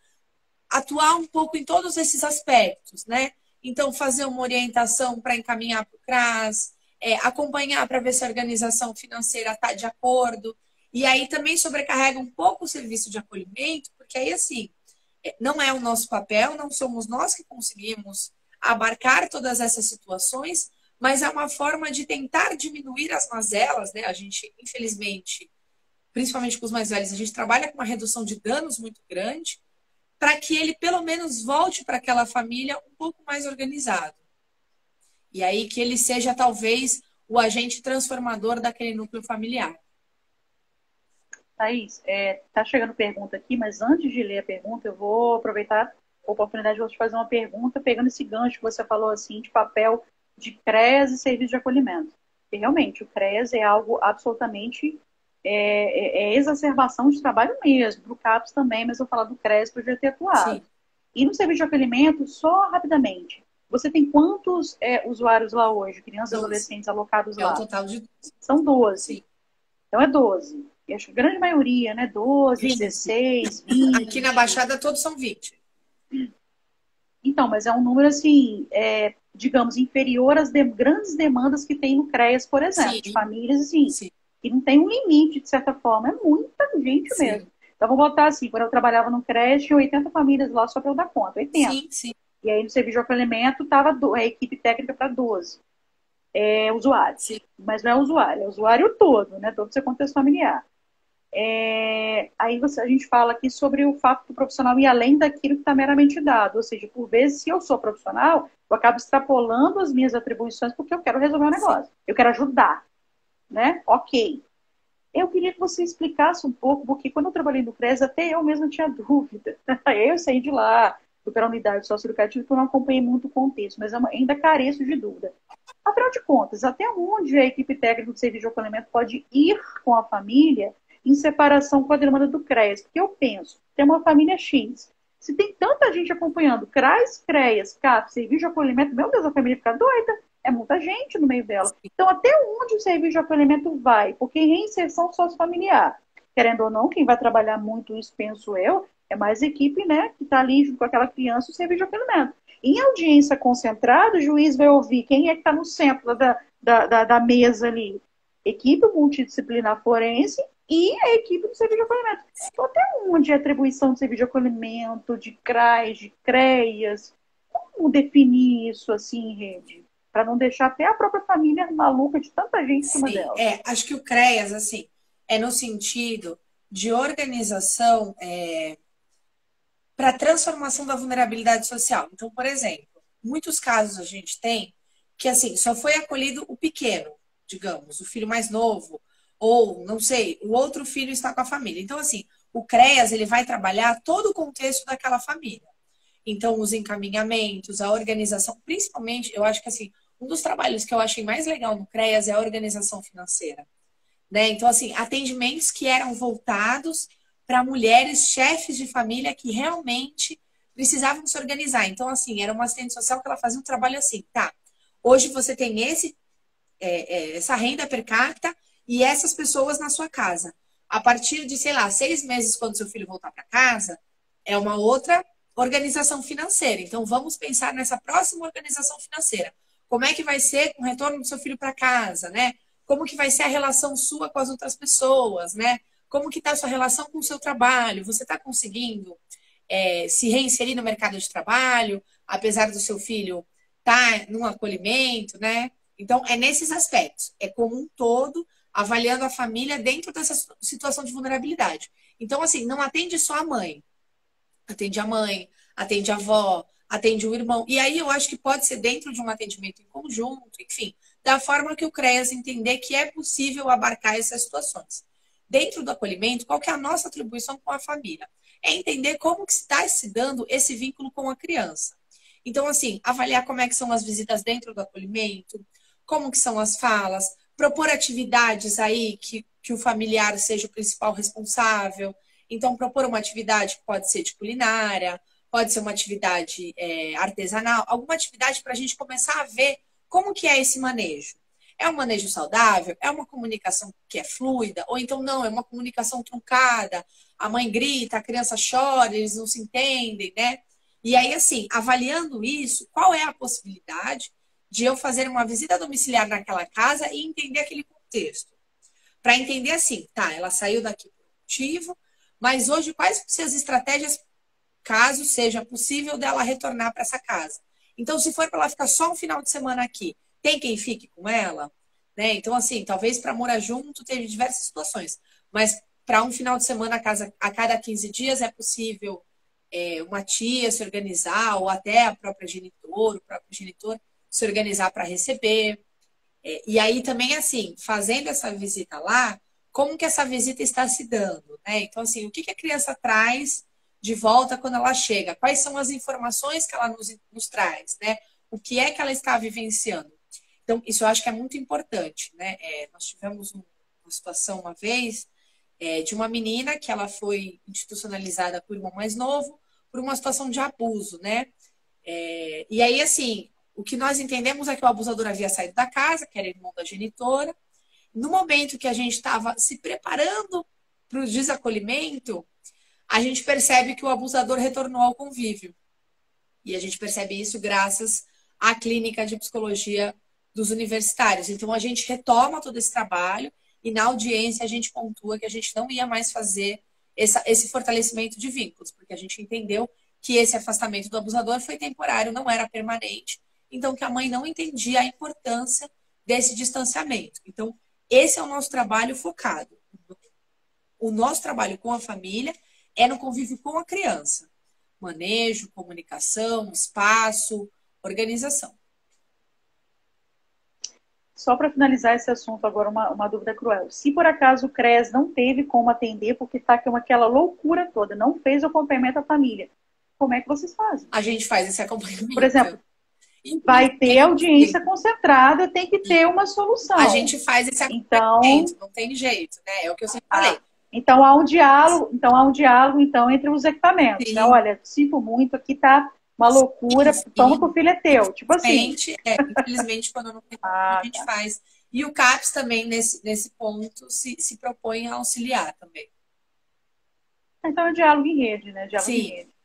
atuar um pouco em todos esses aspectos, né? Então, fazer uma orientação para encaminhar para o CRAS, acompanhar para ver se a organização financeira está de acordo. E aí também sobrecarrega um pouco o serviço de acolhimento, porque aí, assim, não é o nosso papel, não somos nós que conseguimos abarcar todas essas situações, mas é uma forma de tentar diminuir as mazelas, né? A gente, infelizmente, principalmente com os mais velhos, a gente trabalha com uma redução de danos muito grande, para que ele pelo menos volte para aquela família um pouco mais organizado. E aí que ele seja talvez o agente transformador daquele núcleo familiar. Thaís, tá chegando pergunta aqui, mas antes de ler a pergunta, eu vou aproveitar a oportunidade de te fazer uma pergunta, pegando esse gancho que você falou assim, de papel de CREAS e serviço de acolhimento. E realmente, o CREAS é algo absolutamente exacerbação de trabalho mesmo, para o CAPS também, mas eu vou falar do CREAS para eu já ter atuado. Sim. E no serviço de acolhimento, só rapidamente, você tem quantos usuários lá hoje, crianças e adolescentes alocados lá? É o total de 12. São 12. Sim. Então é 12. E acho que a grande maioria, né? 12, 20. 16, 20. Aqui na Baixada todos são 20. Então, mas é um número assim, digamos, inferior às grandes demandas que tem no CREAS, por exemplo, Sim. de famílias assim. Sim. Que não tem um limite, de certa forma. É muita gente Sim. mesmo. Então, vou botar assim, quando eu trabalhava no CREAS, tinha 80 famílias lá só para eu dar conta. 80. Sim, sim. E aí, no serviço de acolhimento, estava a equipe técnica para 12 usuários. Sim. Mas não é usuário todo, né? Todo o seu contexto familiar. Aí a gente fala aqui sobre o fato do profissional ir além daquilo que está meramente dado. Ou seja, por vezes, se eu sou profissional, eu acabo extrapolando as minhas atribuições porque eu quero resolver um negócio. Sim. Eu quero ajudar. Né? Ok. Eu queria que você explicasse um pouco, porque quando eu trabalhei no CREAS, até eu mesma tinha dúvida. Eu saí de lá, fui para a unidade socioeducativa, porque eu não acompanhei muito o contexto, mas ainda careço de dúvida. Afinal de contas, até onde a equipe técnica do serviço de acolhimento pode ir com a família em separação com a demanda do CREAS? Porque eu penso, tem uma família X, se tem tanta gente acompanhando CRAS, CREAS, CAP, serviço de acolhimento, meu Deus, a família fica doida. É muita gente no meio dela. Então, até onde o serviço de acolhimento vai? Porque reinserção sociofamiliar, querendo ou não, quem vai trabalhar muito isso, penso eu, é mais equipe, né, que está ali junto com aquela criança, o serviço de acolhimento. Em audiência concentrada, o juiz vai ouvir quem é que está no centro da mesa ali. Equipe multidisciplinar forense e a equipe do serviço de acolhimento. Então, até onde a atribuição do serviço de acolhimento, de CRAS, de CREAS, como definir isso assim em rede? Para não deixar até a própria família maluca de tanta gente em cima dela. Acho que o CREAS, assim, é no sentido de organização para a transformação da vulnerabilidade social. Então, por exemplo, muitos casos a gente tem que, assim, só foi acolhido o pequeno, digamos, o filho mais novo, ou, não sei, o outro filho está com a família. Então, assim, o CREAS, ele vai trabalhar todo o contexto daquela família. Então, os encaminhamentos, a organização, principalmente, eu acho que, assim, um dos trabalhos que eu achei mais legal no CREAS é a organização financeira. Né? Então, assim, atendimentos que eram voltados para mulheres chefes de família que realmente precisavam se organizar. Então, assim, era uma assistente social que ela fazia um trabalho assim, tá, hoje você tem essa renda per capita e essas pessoas na sua casa. A partir de, sei lá, 6 meses, quando seu filho voltar para casa, é uma outra organização financeira. Então, vamos pensar nessa próxima organização financeira. Como é que vai ser com o retorno do seu filho para casa, né? Como que vai ser a relação sua com as outras pessoas, né? Como que está a sua relação com o seu trabalho? Você está conseguindo se reinserir no mercado de trabalho, apesar do seu filho estar num acolhimento, né? Então, é nesses aspectos. É como um todo, avaliando a família dentro dessa situação de vulnerabilidade. Então, assim, não atende só a mãe. Atende a mãe, atende a avó, atende o irmão. E aí eu acho que pode ser dentro de um atendimento em conjunto, enfim, da forma que o CREAS entender que é possível abarcar essas situações. Dentro do acolhimento, qual que é a nossa atribuição com a família? É entender como que está se dando esse vínculo com a criança. Então, assim, avaliar como é que são as visitas dentro do acolhimento, como que são as falas, propor atividades aí que o familiar seja o principal responsável. Então, propor uma atividade que pode ser de culinária, pode ser uma atividade artesanal, alguma atividade para a gente começar a ver como que é esse manejo. É um manejo saudável? É uma comunicação que é fluida? Ou então não, é uma comunicação truncada, a mãe grita, a criança chora, eles não se entendem, né? E aí, assim, avaliando isso, qual é a possibilidade de eu fazer uma visita domiciliar naquela casa e entender aquele contexto? Para entender assim, tá, ela saiu daqui por um motivo, mas hoje quais são as estratégias caso seja possível dela retornar para essa casa? Então, se for para ela ficar só um final de semana aqui, tem quem fique com ela? Né? Então, assim, talvez para morar junto teve diversas situações, mas para um final de semana a cada 15 dias é possível uma tia se organizar, ou até a própria genitor, o próprio genitor se organizar para receber. E aí também, assim, fazendo essa visita lá, como que essa visita está se dando, né? Então, assim, o que a criança traz de volta quando ela chega? Quais são as informações que ela nos traz, né? O que é que ela está vivenciando? Então, isso eu acho que é muito importante, né? Nós tivemos uma situação uma vez de uma menina que ela foi institucionalizada por um irmão mais novo por uma situação de abuso, né? E aí, assim, o que nós entendemos é que o abusador havia saído da casa, que era irmão da genitora. No momento que a gente estava se preparando para o desacolhimento, a gente percebe que o abusador retornou ao convívio. E a gente percebe isso graças à clínica de psicologia dos universitários. Então, a gente retoma todo esse trabalho e na audiência a gente pontua que a gente não ia mais fazer esse fortalecimento de vínculos, porque a gente entendeu que esse afastamento do abusador foi temporário, não era permanente. Então, que a mãe não entendia a importância desse distanciamento. Então, esse é o nosso trabalho focado. O nosso trabalho com a família é no convívio com a criança. Manejo, comunicação, espaço, organização. Só para finalizar esse assunto agora, uma dúvida cruel. Se por acaso o CREAS não teve como atender, porque está aquela loucura toda, não fez o acompanhamento à família, como é que vocês fazem? A gente faz esse acompanhamento. Por exemplo, vai ter audiência concentrada, tem que ter uma solução. A gente faz esse acompanhamento, então, não tem jeito, né? É o que eu sempre falei. Então há um diálogo entre os equipamentos. Né? Olha, sinto muito, aqui tá uma loucura, toma que o filho é teu. Tipo assim. Infelizmente, quando não tem a gente faz. E o CAPS também, nesse ponto, se propõe a auxiliar também. Então é diálogo em rede, né? Diálogo em rede.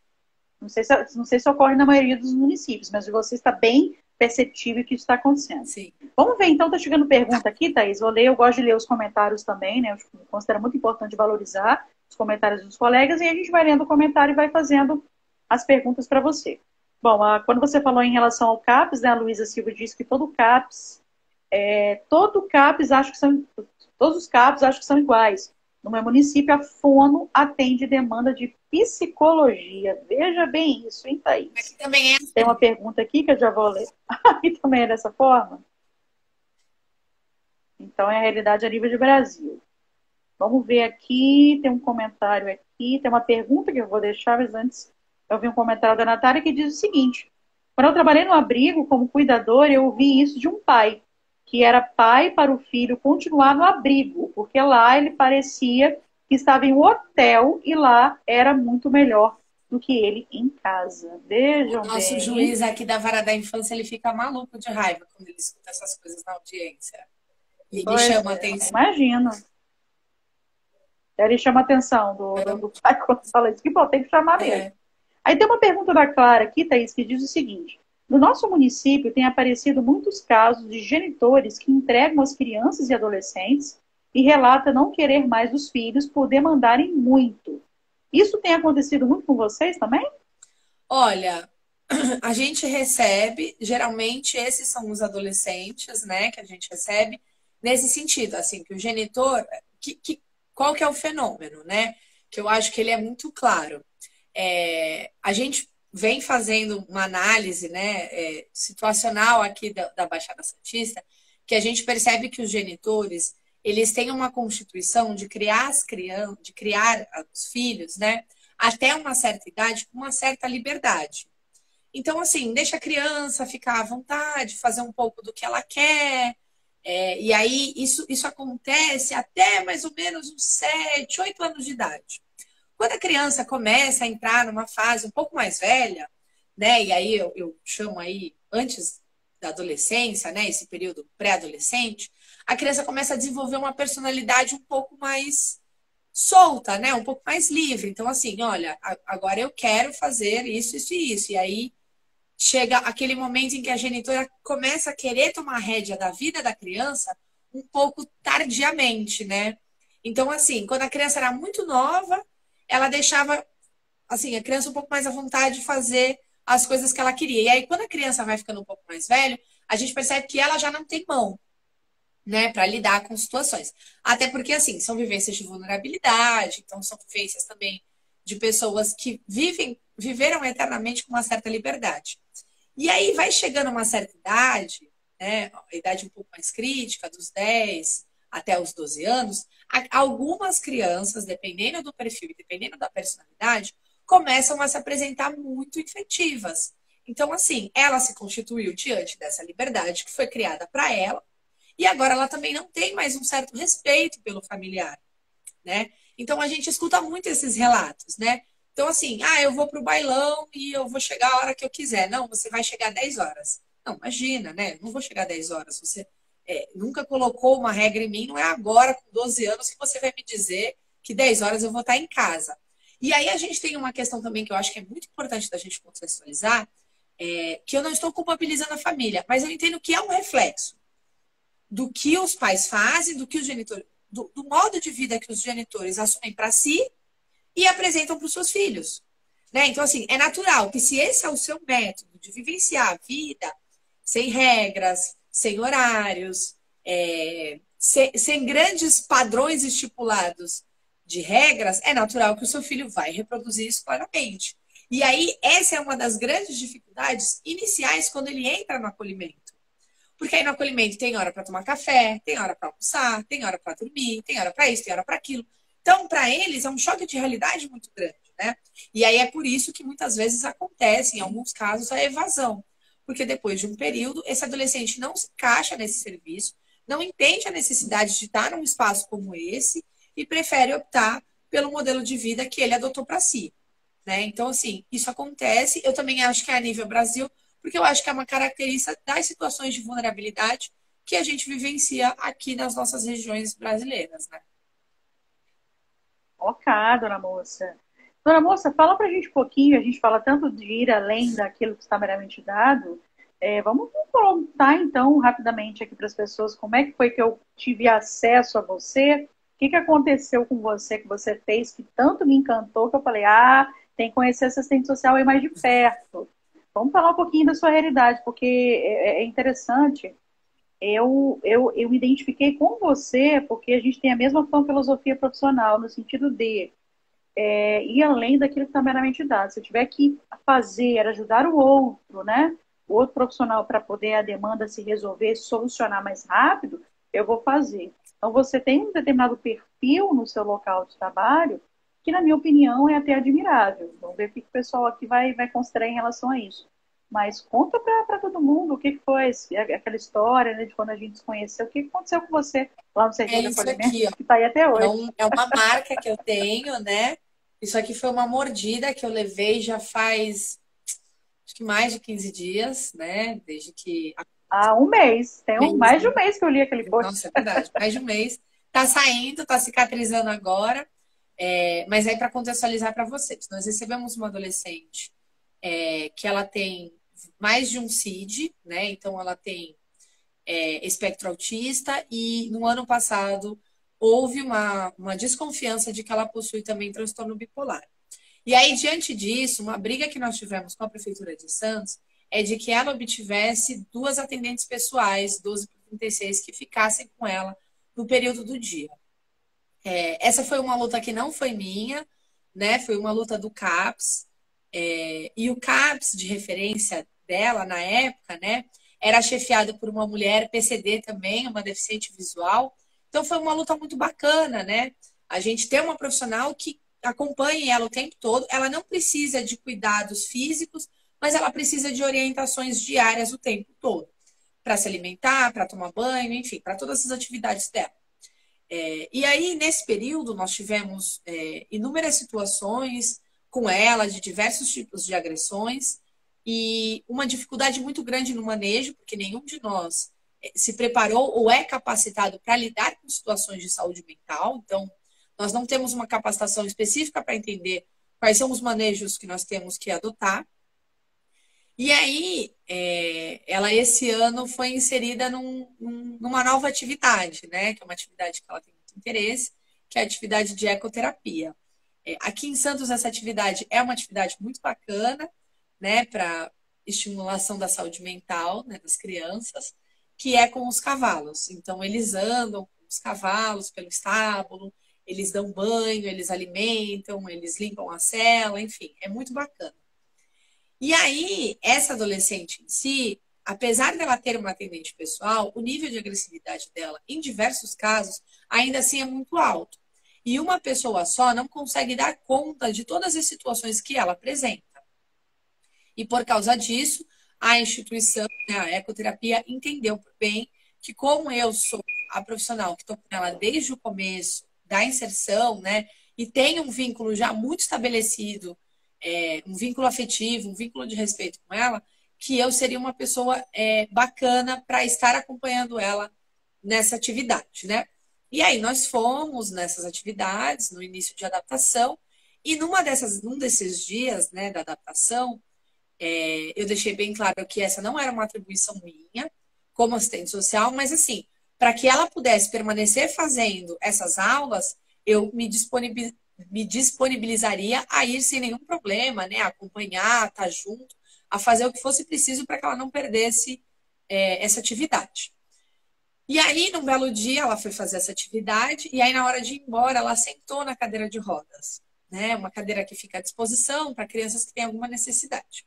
Não sei se ocorre na maioria dos municípios, mas você está bem perceptível que isso está acontecendo. Sim. Vamos ver, então, está chegando pergunta aqui, Thaís. Vou ler, eu gosto de ler os comentários também, né? Eu considero muito importante valorizar os comentários dos colegas, e a gente vai lendo o comentário e vai fazendo as perguntas para você. Bom, quando você falou em relação ao CAPS, né, a Luísa Silva disse que todo CAPS, todos os CAPS acho que são iguais. No meu município, a Fono atende demanda de psicologia. Veja bem isso, hein, Thaís? Aqui também é. Tem uma pergunta aqui que eu já vou ler. Aqui também é dessa forma? Então, é a realidade a nível de Brasil. Vamos ver aqui, tem um comentário aqui, tem uma pergunta que eu vou deixar, mas antes eu vi um comentário da Natália que diz o seguinte: quando eu trabalhei no abrigo como cuidadora, eu ouvi isso de um pai, que era pai para o filho continuar no abrigo, porque lá ele parecia que estava em um hotel e lá era muito melhor do que ele em casa. Vejam bem. Nosso juiz aqui da Vara da Infância, ele fica maluco de raiva quando ele escuta essas coisas na audiência. E ele chama a atenção. Imagina. Ele chama a atenção do pai quando fala isso. Que bom, tem que chamar mesmo. Aí tem uma pergunta da Clara aqui, Thaís, que diz o seguinte: no nosso município tem aparecido muitos casos de genitores que entregam as crianças e adolescentes e relata não querer mais os filhos por demandarem muito. Isso tem acontecido muito com vocês também? Olha, a gente recebe, geralmente esses são os adolescentes, né, que a gente recebe nesse sentido, assim, que o genitor, qual que é o fenômeno, né? Que eu acho que ele é muito claro. A gente vem fazendo uma análise, né, situacional aqui da Baixada Santista, que a gente percebe que os genitores, eles têm uma constituição de criar as crianças, de criar os filhos, né, até uma certa idade, com uma certa liberdade. Então, assim, deixa a criança ficar à vontade, fazer um pouco do que ela quer. E aí, isso acontece até mais ou menos uns 7, 8 anos de idade. Quando a criança começa a entrar numa fase um pouco mais velha, né? E aí eu chamo aí antes da adolescência, né? Esse período pré-adolescente, a criança começa a desenvolver uma personalidade um pouco mais solta, né? Um pouco mais livre. Então, assim, olha, agora eu quero fazer isso, isso e isso. E aí chega aquele momento em que a genitora começa a querer tomar a rédea da vida da criança um pouco tardiamente, né? Então, assim, quando a criança era muito nova, ela deixava assim a criança um pouco mais à vontade de fazer as coisas que ela queria. E aí, quando a criança vai ficando um pouco mais velha, a gente percebe que ela já não tem mão, né, para lidar com situações. Até porque, assim, são vivências de vulnerabilidade, então são vivências também de pessoas que viveram eternamente com uma certa liberdade. E aí vai chegando uma certa idade, né, a idade um pouco mais crítica, dos 10 até os 12 anos, algumas crianças, dependendo do perfil e dependendo da personalidade, começam a se apresentar muito efetivas. Então, assim, ela se constituiu diante dessa liberdade que foi criada para ela, e agora ela também não tem mais um certo respeito pelo familiar, né? Então a gente escuta muito esses relatos, né? Então, assim, eu vou pro bailão e eu vou chegar a hora que eu quiser. Não, você vai chegar 10 horas. Não, imagina, né? Não vou chegar 10 horas. Você nunca colocou uma regra em mim, não é agora, com 12 anos, que você vai me dizer que 10 horas eu vou estar em casa. E aí a gente tem uma questão também que eu acho que é muito importante da gente contextualizar, que eu não estou culpabilizando a família, mas eu entendo que é um reflexo do que os pais fazem, do que os genitores, do modo de vida que os genitores assumem para si e apresentam para os seus filhos. Né? Então, assim, é natural que se esse é o seu método de vivenciar a vida, sem regras, sem horários, sem grandes padrões estipulados de regras, é natural que o seu filho vai reproduzir isso claramente. E aí, essa é uma das grandes dificuldades iniciais quando ele entra no acolhimento. Porque aí no acolhimento tem hora para tomar café, tem hora para almoçar, tem hora para dormir, tem hora para isso, tem hora para aquilo. Então, para eles, é um choque de realidade muito grande, né? E aí é por isso que muitas vezes acontece, em alguns casos, a evasão. Porque depois de um período, esse adolescente não se encaixa nesse serviço, não entende a necessidade de estar num espaço como esse e prefere optar pelo modelo de vida que ele adotou para si. Né? Então, assim, isso acontece. Eu também acho que é a nível Brasil, porque eu acho que é uma característica das situações de vulnerabilidade que a gente vivencia aqui nas nossas regiões brasileiras, né? Ok, dona moça. Dona moça, fala pra gente um pouquinho, a gente fala tanto de ir além daquilo que está meramente dado. Vamos contar então rapidamente aqui para as pessoas como é que foi que eu tive acesso a você, o que aconteceu com você, que você fez, que tanto me encantou, que eu falei, tem que conhecer essa assistente social aí mais de perto. Vamos falar um pouquinho da sua realidade, porque é interessante. Eu me identifiquei com você porque a gente tem a mesma filosofia profissional, no sentido de ir além daquilo que está meramente dado. Se eu tiver que fazer, ajudar o outro, né? O outro profissional para poder a demanda se resolver, se solucionar mais rápido, eu vou fazer. Então, você tem um determinado perfil no seu local de trabalho que, na minha opinião, é até admirável. Vamos ver o que o pessoal aqui vai considerar em relação a isso. Mas conta para todo mundo o que foi aquela história, né, de quando a gente se conheceu, o que aconteceu com você lá no É serviço de isso acolhimento, aqui, ó. que está aí até hoje. É uma marca que eu tenho, né? Isso aqui foi uma mordida que eu levei já faz acho que mais de 15 dias, né? Desde que Há um mês, mais de um mês que eu li aquele post. nossa, é verdade, mais de um mês. Tá saindo, tá cicatrizando agora. Mas aí, para contextualizar para vocês, nós recebemos uma adolescente que ela tem mais de um CID, né? Então, ela tem espectro autista e no ano passado houve uma desconfiança de que ela possui também transtorno bipolar. E aí, diante disso, uma briga que nós tivemos com a Prefeitura de Santos é de que ela obtivesse 2 atendentes pessoais, 12 por 36, que ficassem com ela no período do dia. Essa foi uma luta que não foi minha, né? Foi uma luta do CAPS. E o CAPS, de referência dela na época, né? Era chefiado por uma mulher PCD também, uma deficiente visual. Então foi uma luta muito bacana, né? A gente tem uma profissional que acompanhe ela o tempo todo. Ela não precisa de cuidados físicos, mas ela precisa de orientações diárias o tempo todo. Para se alimentar, para tomar banho, enfim, para todas as atividades dela. E aí, nesse período, nós tivemos inúmeras situações com ela, de diversos tipos de agressões, e uma dificuldade muito grande no manejo, porque nenhum de nós se preparou ou é capacitado para lidar com situações de saúde mental. Então, nós não temos uma capacitação específica para entender quais são os manejos que nós temos que adotar. E aí, ela esse ano foi inserida numa nova atividade, né? Que é uma atividade que ela tem muito interesse, que é a atividade de ecoterapia. Aqui em Santos, essa atividade é uma atividade muito bacana, né? Para estimulação da saúde mental, né, das crianças, que é com os cavalos. Então, eles andam com os cavalos pelo estábulo, eles dão banho, eles alimentam, eles limpam a sela, enfim, é muito bacana. E aí, essa adolescente em si, apesar dela ter uma atendente pessoal, o nível de agressividade dela, em diversos casos, ainda assim é muito alto. E uma pessoa só não consegue dar conta de todas as situações que ela apresenta. E por causa disso, a instituição, né, a ecoterapia, entendeu bem que como eu sou a profissional que estou com ela desde o começo da inserção, né, e tenho um vínculo já muito estabelecido, um vínculo afetivo, um vínculo de respeito com ela, que eu seria uma pessoa bacana para estar acompanhando ela nessa atividade, né? E aí nós fomos nessas atividades no início de adaptação e num desses dias, né, da adaptação, eu deixei bem claro que essa não era uma atribuição minha como assistente social, mas assim, para que ela pudesse permanecer fazendo essas aulas, eu me disponibilizaria a ir sem nenhum problema, né? A acompanhar, estar junto, a fazer o que fosse preciso para que ela não perdesse essa atividade. E aí, num belo dia, ela foi fazer essa atividade, e aí, na hora de ir embora, ela sentou na cadeira de rodas, né? Uma cadeira que fica à disposição para crianças que têm alguma necessidade.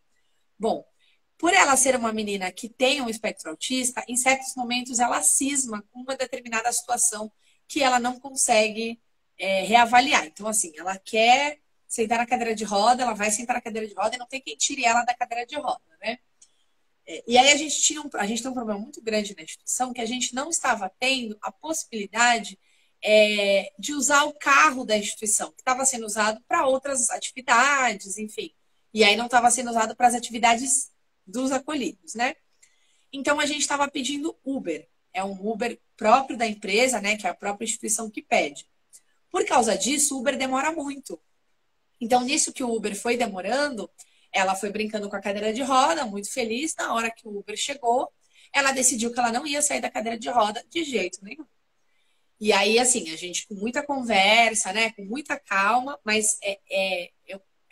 Bom, por ela ser uma menina que tem um espectro autista, em certos momentos ela cisma com uma determinada situação que ela não consegue reavaliar. Então, assim, ela quer sentar na cadeira de roda, ela vai sentar na cadeira de roda e não tem quem tire ela da cadeira de roda, né? E aí a gente tem um problema muito grande na instituição que a gente não estava tendo a possibilidade de usar o carro da instituição, que estava sendo usado para outras atividades, enfim. E aí não estava sendo usado para as atividades dos acolhidos, né? Então a gente estava pedindo Uber. É um Uber próprio da empresa, né? Que é a própria instituição que pede. Por causa disso, o Uber demora muito. Então, nisso que o Uber foi demorando, ela foi brincando com a cadeira de roda, muito feliz. Na hora que o Uber chegou, ela decidiu que ela não ia sair da cadeira de roda de jeito nenhum. E aí, assim, a gente com muita conversa, né? Com muita calma, mas é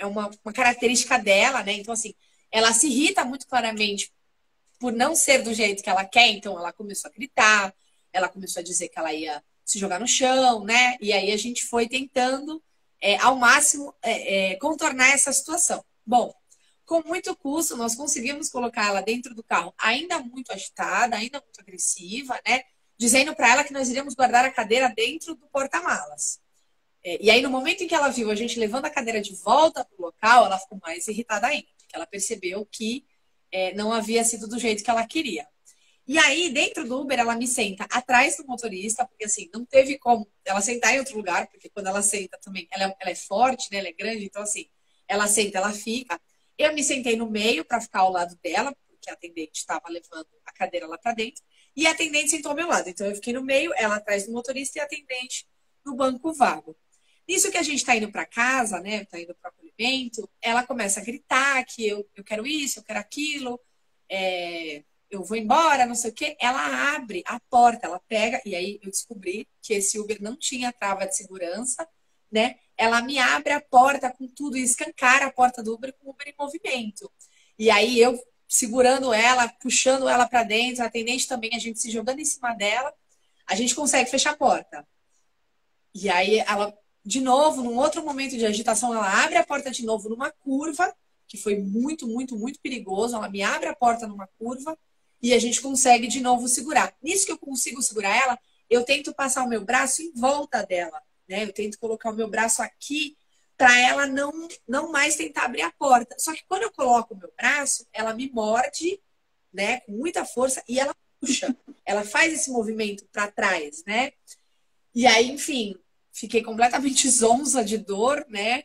uma característica dela, né? Então, assim, ela se irrita muito claramente por não ser do jeito que ela quer, então ela começou a gritar, ela começou a dizer que ela ia se jogar no chão, né? E aí a gente foi tentando, ao máximo, contornar essa situação. Bom, com muito custo, nós conseguimos colocar ela dentro do carro, ainda muito agitada, ainda muito agressiva, né? Dizendo para ela que nós iríamos guardar a cadeira dentro do porta-malas. E aí, no momento em que ela viu a gente levando a cadeira de volta para o local, ela ficou mais irritada ainda, porque ela percebeu que não havia sido do jeito que ela queria. E aí, dentro do Uber, ela me senta atrás do motorista, porque assim, não teve como ela sentar em outro lugar, porque quando ela senta também, ela é forte, né? Ela é grande, então assim, ela senta, ela fica. Eu me sentei no meio para ficar ao lado dela, porque a atendente estava levando a cadeira lá para dentro, e a atendente sentou ao meu lado. Então eu fiquei no meio, ela atrás do motorista e a atendente no banco vago. Nisso que a gente está indo para casa, né? Está indo para o acolhimento, ela começa a gritar que eu quero isso, eu quero aquilo, eu vou embora, não sei o quê. Ela abre a porta, ela pega, e aí eu descobri que esse Uber não tinha trava de segurança, né? Ela me abre a porta com tudo e escancara a porta do Uber com o Uber em movimento. E aí eu segurando ela, puxando ela para dentro, a atendente também, a gente se jogando em cima dela, a gente consegue fechar a porta. E aí ela, de novo, num outro momento de agitação, ela abre a porta de novo numa curva, que foi muito, muito, muito perigoso. Ela me abre a porta numa curva e a gente consegue de novo segurar. Nisso que eu consigo segurar ela, eu tento passar o meu braço em volta dela, né? Eu tento colocar o meu braço aqui para ela não mais tentar abrir a porta. Só que quando eu coloco o meu braço, ela me morde, né, com muita força e ela puxa. Ela faz esse movimento para trás, né? E aí, enfim, fiquei completamente zonza de dor, né?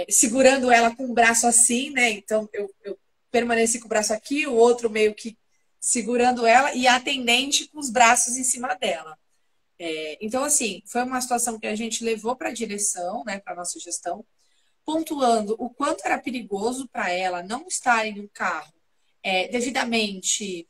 Segurando ela com o braço assim, né? Então eu permaneci com o braço aqui, o outro meio que segurando ela e a atendente com os braços em cima dela. Então, assim, foi uma situação que a gente levou para a direção, né, para a nossa gestão, pontuando o quanto era perigoso para ela não estar em um carro devidamente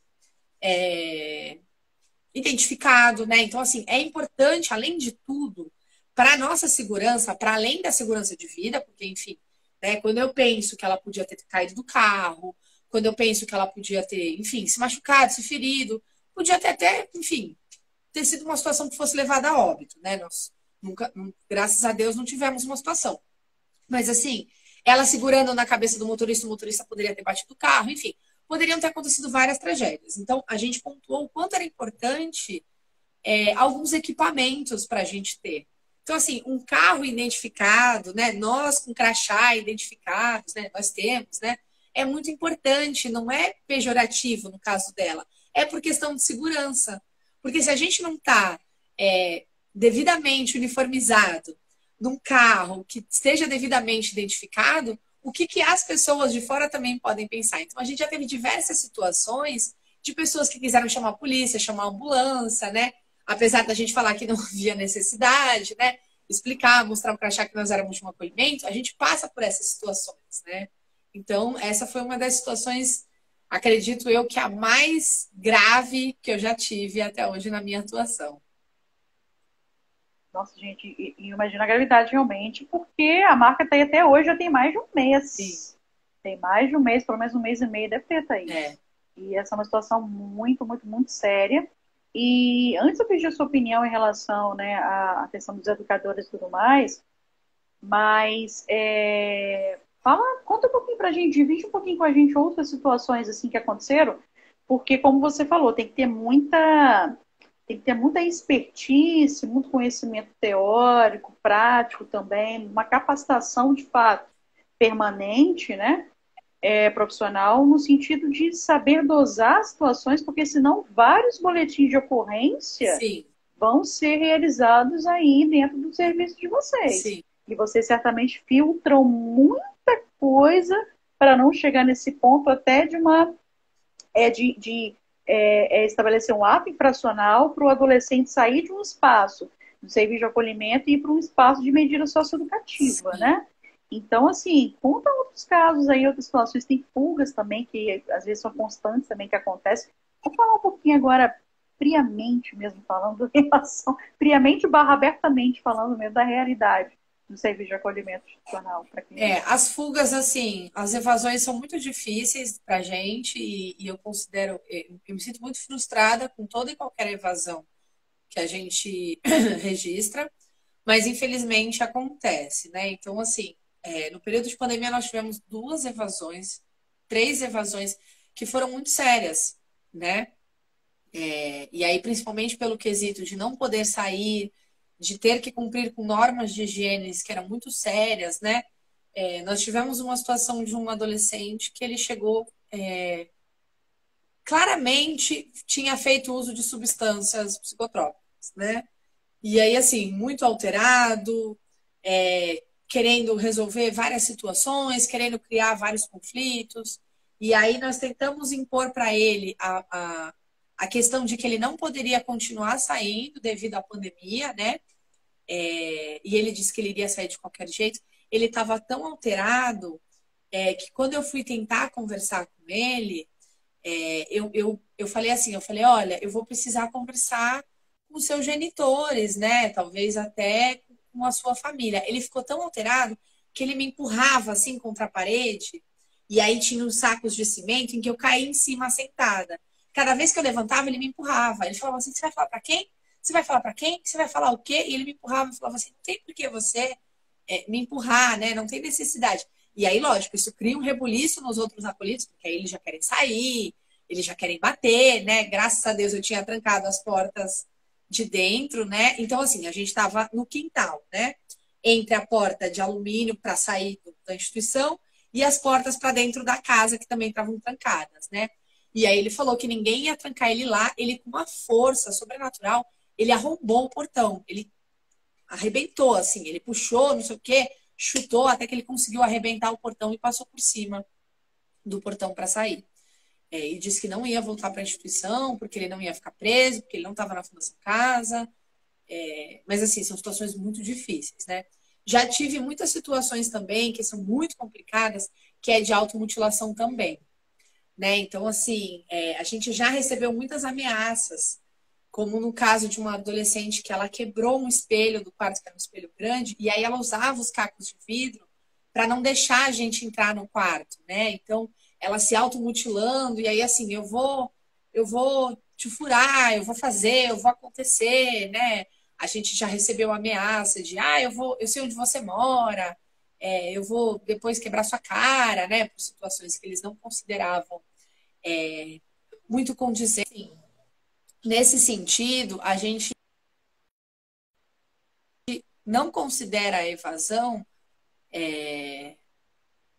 identificado, né? Então, assim, é importante, além de tudo, para a nossa segurança, para além da segurança de vida, porque, enfim, né, quando eu penso que ela podia ter caído do carro, quando eu penso que ela podia ter, enfim, se machucado, se ferido, podia ter até, enfim, ter sido uma situação que fosse levada a óbito, né? Nós nunca, graças a Deus, não tivemos uma situação. Mas, assim, ela segurando na cabeça do motorista, o motorista poderia ter batido o carro, enfim, poderiam ter acontecido várias tragédias. Então, a gente pontuou o quanto era importante alguns equipamentos para a gente ter. Então, assim, um carro identificado, né? Nós com crachá identificados, né? Nós temos, né? É muito importante, não é pejorativo no caso dela, é por questão de segurança. Porque se a gente não está devidamente uniformizado num carro que esteja devidamente identificado, o que as pessoas de fora também podem pensar. Então, a gente já teve diversas situações de pessoas que quiseram chamar a polícia, chamar a ambulância, né? Apesar da gente falar que não havia necessidade, né? Explicar, mostrar o crachá que nós éramos de um acolhimento, a gente passa por essas situações, né? Então, essa foi uma das situações, acredito eu, que a mais grave que eu já tive até hoje na minha atuação. Nossa, gente, e imagina a gravidade realmente, porque a marca está aí até hoje, já tem mais de um mês. Sim. Tem mais de um mês, pelo menos um mês e meio deve ter, Thaís. E essa é uma situação muito, muito, muito séria. E antes eu pedir a sua opinião em relação, né, à questão dos educadores e tudo mais, mas conta um pouquinho pra gente, divide um pouquinho com a gente outras situações assim que aconteceram, porque como você falou, tem que ter muita expertise, muito conhecimento teórico, prático também, uma capacitação de fato permanente, né? Profissional, no sentido de saber dosar as situações, porque senão vários boletins de ocorrência Sim. vão ser realizados aí dentro do serviço de vocês. Sim. E vocês certamente filtram muita coisa para não chegar nesse ponto até de uma estabelecer um ato infracional para o adolescente sair de um espaço do serviço de acolhimento e ir para um espaço de medida socioeducativa, né? Então, assim, conta outros casos aí, outras situações. Tem fugas também, que às vezes são constantes também, que acontecem. Vou falar um pouquinho agora, friamente mesmo falando, em relação, friamente / abertamente falando mesmo da realidade do serviço de acolhimento institucional. As fugas, assim, as evasões são muito difíceis para a gente e eu considero, eu me sinto muito frustrada com toda e qualquer evasão que a gente registra, mas infelizmente acontece, né? Então, assim, no período de pandemia nós tivemos 2 evasões, 3 evasões que foram muito sérias, né? E aí, principalmente pelo quesito de não poder sair, de ter que cumprir com normas de higiene que eram muito sérias, né? Nós tivemos uma situação de um adolescente que ele chegou, claramente tinha feito uso de substâncias psicotrópicas, né? E aí, assim, muito alterado, querendo resolver várias situações, querendo criar vários conflitos. E aí nós tentamos impor para ele a questão de que ele não poderia continuar saindo devido à pandemia, né? e ele disse que ele iria sair de qualquer jeito. Ele estava tão alterado que quando eu fui tentar conversar com ele, eu falei assim, olha, eu vou precisar conversar com os seus genitores, né? Talvez até com a sua família. Ele ficou tão alterado que ele me empurrava assim contra a parede, e aí tinha uns sacos de cimento em que eu caí em cima sentada. Cada vez que eu levantava, ele me empurrava. Ele falava assim, você vai falar para quem? Você vai falar para quem? Você vai falar o quê? E ele me empurrava e falava assim, não tem por que você me empurrar, né? Não tem necessidade. E aí, lógico, isso cria um rebuliço nos outros acolhidos, porque aí eles já querem sair, eles já querem bater, né? Graças a Deus eu tinha trancado as portas de dentro, né? Então, assim, a gente estava no quintal, né? Entre a porta de alumínio para sair da instituição e as portas para dentro da casa, que também estavam trancadas, né? E aí ele falou que ninguém ia trancar ele lá, ele com uma força sobrenatural, ele arrombou o portão, ele arrebentou, assim, ele puxou, não sei o quê, chutou até que ele conseguiu arrebentar o portão e passou por cima do portão para sair. E disse que não ia voltar para a instituição, porque ele não ia ficar preso, porque ele não estava na Fundação Casa. Mas, assim, são situações muito difíceis, né? Já tive muitas situações também que são muito complicadas, que é de automutilação também, né? Então, assim, a gente já recebeu muitas ameaças, como no caso de uma adolescente que ela quebrou um espelho do quarto, que era um espelho grande, e aí ela usava os cacos de vidro para não deixar a gente entrar no quarto, né? Então, ela se automutilando, e aí assim, eu vou te furar, eu vou acontecer, né? A gente já recebeu ameaça de, eu sei onde você mora, eu vou depois quebrar sua cara, né? Por situações que eles não consideravam muito condizentes. Nesse sentido, a gente não considera a evasão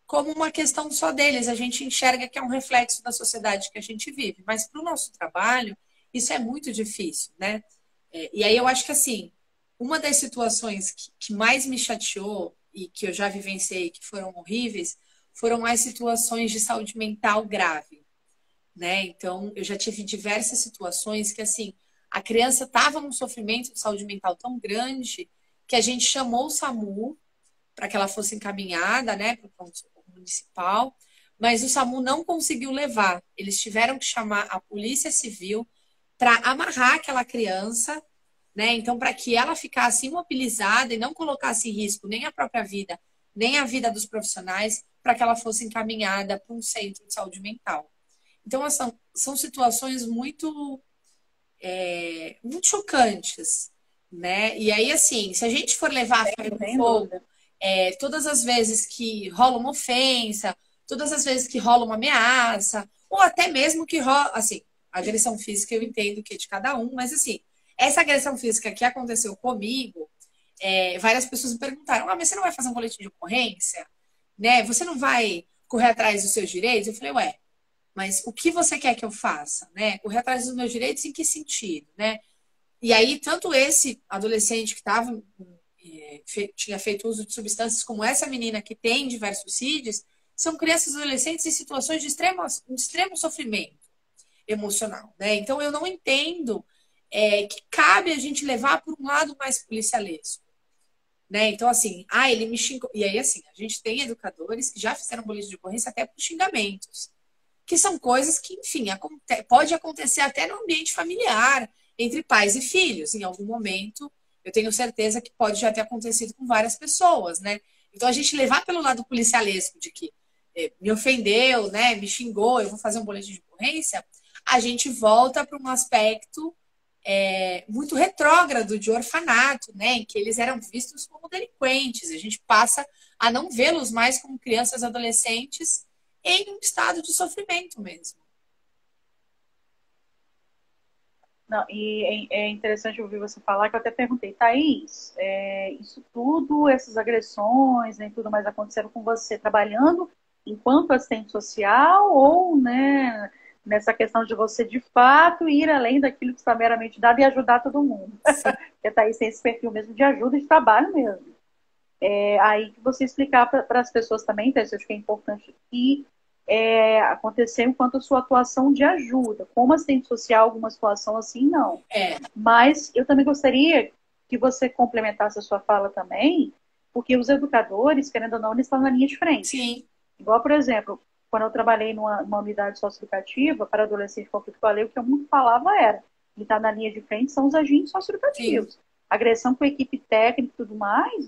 como uma questão só deles. A gente enxerga que é um reflexo da sociedade que a gente vive. Mas para o nosso trabalho, isso é muito difícil, né? E aí eu acho que, assim, uma das situações que mais me chateou e que eu já vivenciei, que foram horríveis, foram as situações de saúde mental grave, né? Então, eu já tive diversas situações que, assim, a criança estava num sofrimento de saúde mental tão grande que a gente chamou o SAMU para que ela fosse encaminhada, né, para o pronto-socorro municipal, mas o SAMU não conseguiu levar. Eles tiveram que chamar a Polícia Civil para amarrar aquela criança, né? Então, para que ela ficasse imobilizada e não colocasse em risco nem a própria vida, nem a vida dos profissionais, para que ela fosse encaminhada para um centro de saúde mental. Então, são situações muito chocantes, né? E aí, assim, se a gente for levar a ferro e fogo, todas as vezes que rola uma ofensa, todas as vezes que rola uma ameaça, ou até mesmo que rola, assim, agressão física eu entendo que é de cada um, mas assim, essa agressão física que aconteceu comigo, várias pessoas me perguntaram, mas você não vai fazer um boletim de ocorrência? Né? Você não vai correr atrás dos seus direitos? Eu falei, mas o que você quer que eu faça? Né? Correr atrás dos meus direitos em que sentido? Né? E aí, tanto esse adolescente que tinha feito uso de substâncias, como essa menina que tem diversos CIDs, são crianças e adolescentes em situações de extremo sofrimento emocional. Né? Então, eu não entendo que cabe a gente levar por um lado mais policialesco. Né? Então, assim, ele me xingou. E aí, assim, a gente tem educadores que já fizeram boletim de ocorrência até por xingamentos, que são coisas que, enfim, pode acontecer até no ambiente familiar, entre pais e filhos. Em algum momento, eu tenho certeza que pode já ter acontecido com várias pessoas, né? Então, a gente levar pelo lado policialesco de que me ofendeu, né, me xingou, eu vou fazer um boletim de ocorrência, a gente volta para um aspecto muito retrógrado de orfanato, né, em que eles eram vistos como delinquentes. A gente passa a não vê-los mais como crianças e adolescentes em um estado de sofrimento mesmo. Não, e é interessante ouvir você falar, que eu até perguntei, Thaís, isso tudo, essas agressões, né, tudo mais aconteceram com você trabalhando enquanto assistente social ou, né, nessa questão de você, de fato, ir além daquilo que está meramente dado e ajudar todo mundo? Porque a Thaís tem esse perfil mesmo de ajuda e de trabalho mesmo. Aí que você explicar para as pessoas também, Thaís, eu acho que é importante que acontecer enquanto a sua atuação de ajuda. Como assistente social, alguma situação assim, não. Mas eu também gostaria que você complementasse a sua fala também, porque os educadores, querendo ou não, eles estão na linha de frente. Sim. Igual, por exemplo, quando eu trabalhei numa unidade socioeducativa para adolescentes conflituais, o que eu muito falava era, ele está na linha de frente, são os agentes socioeducativos. Sim. Agressão com equipe técnica e tudo mais,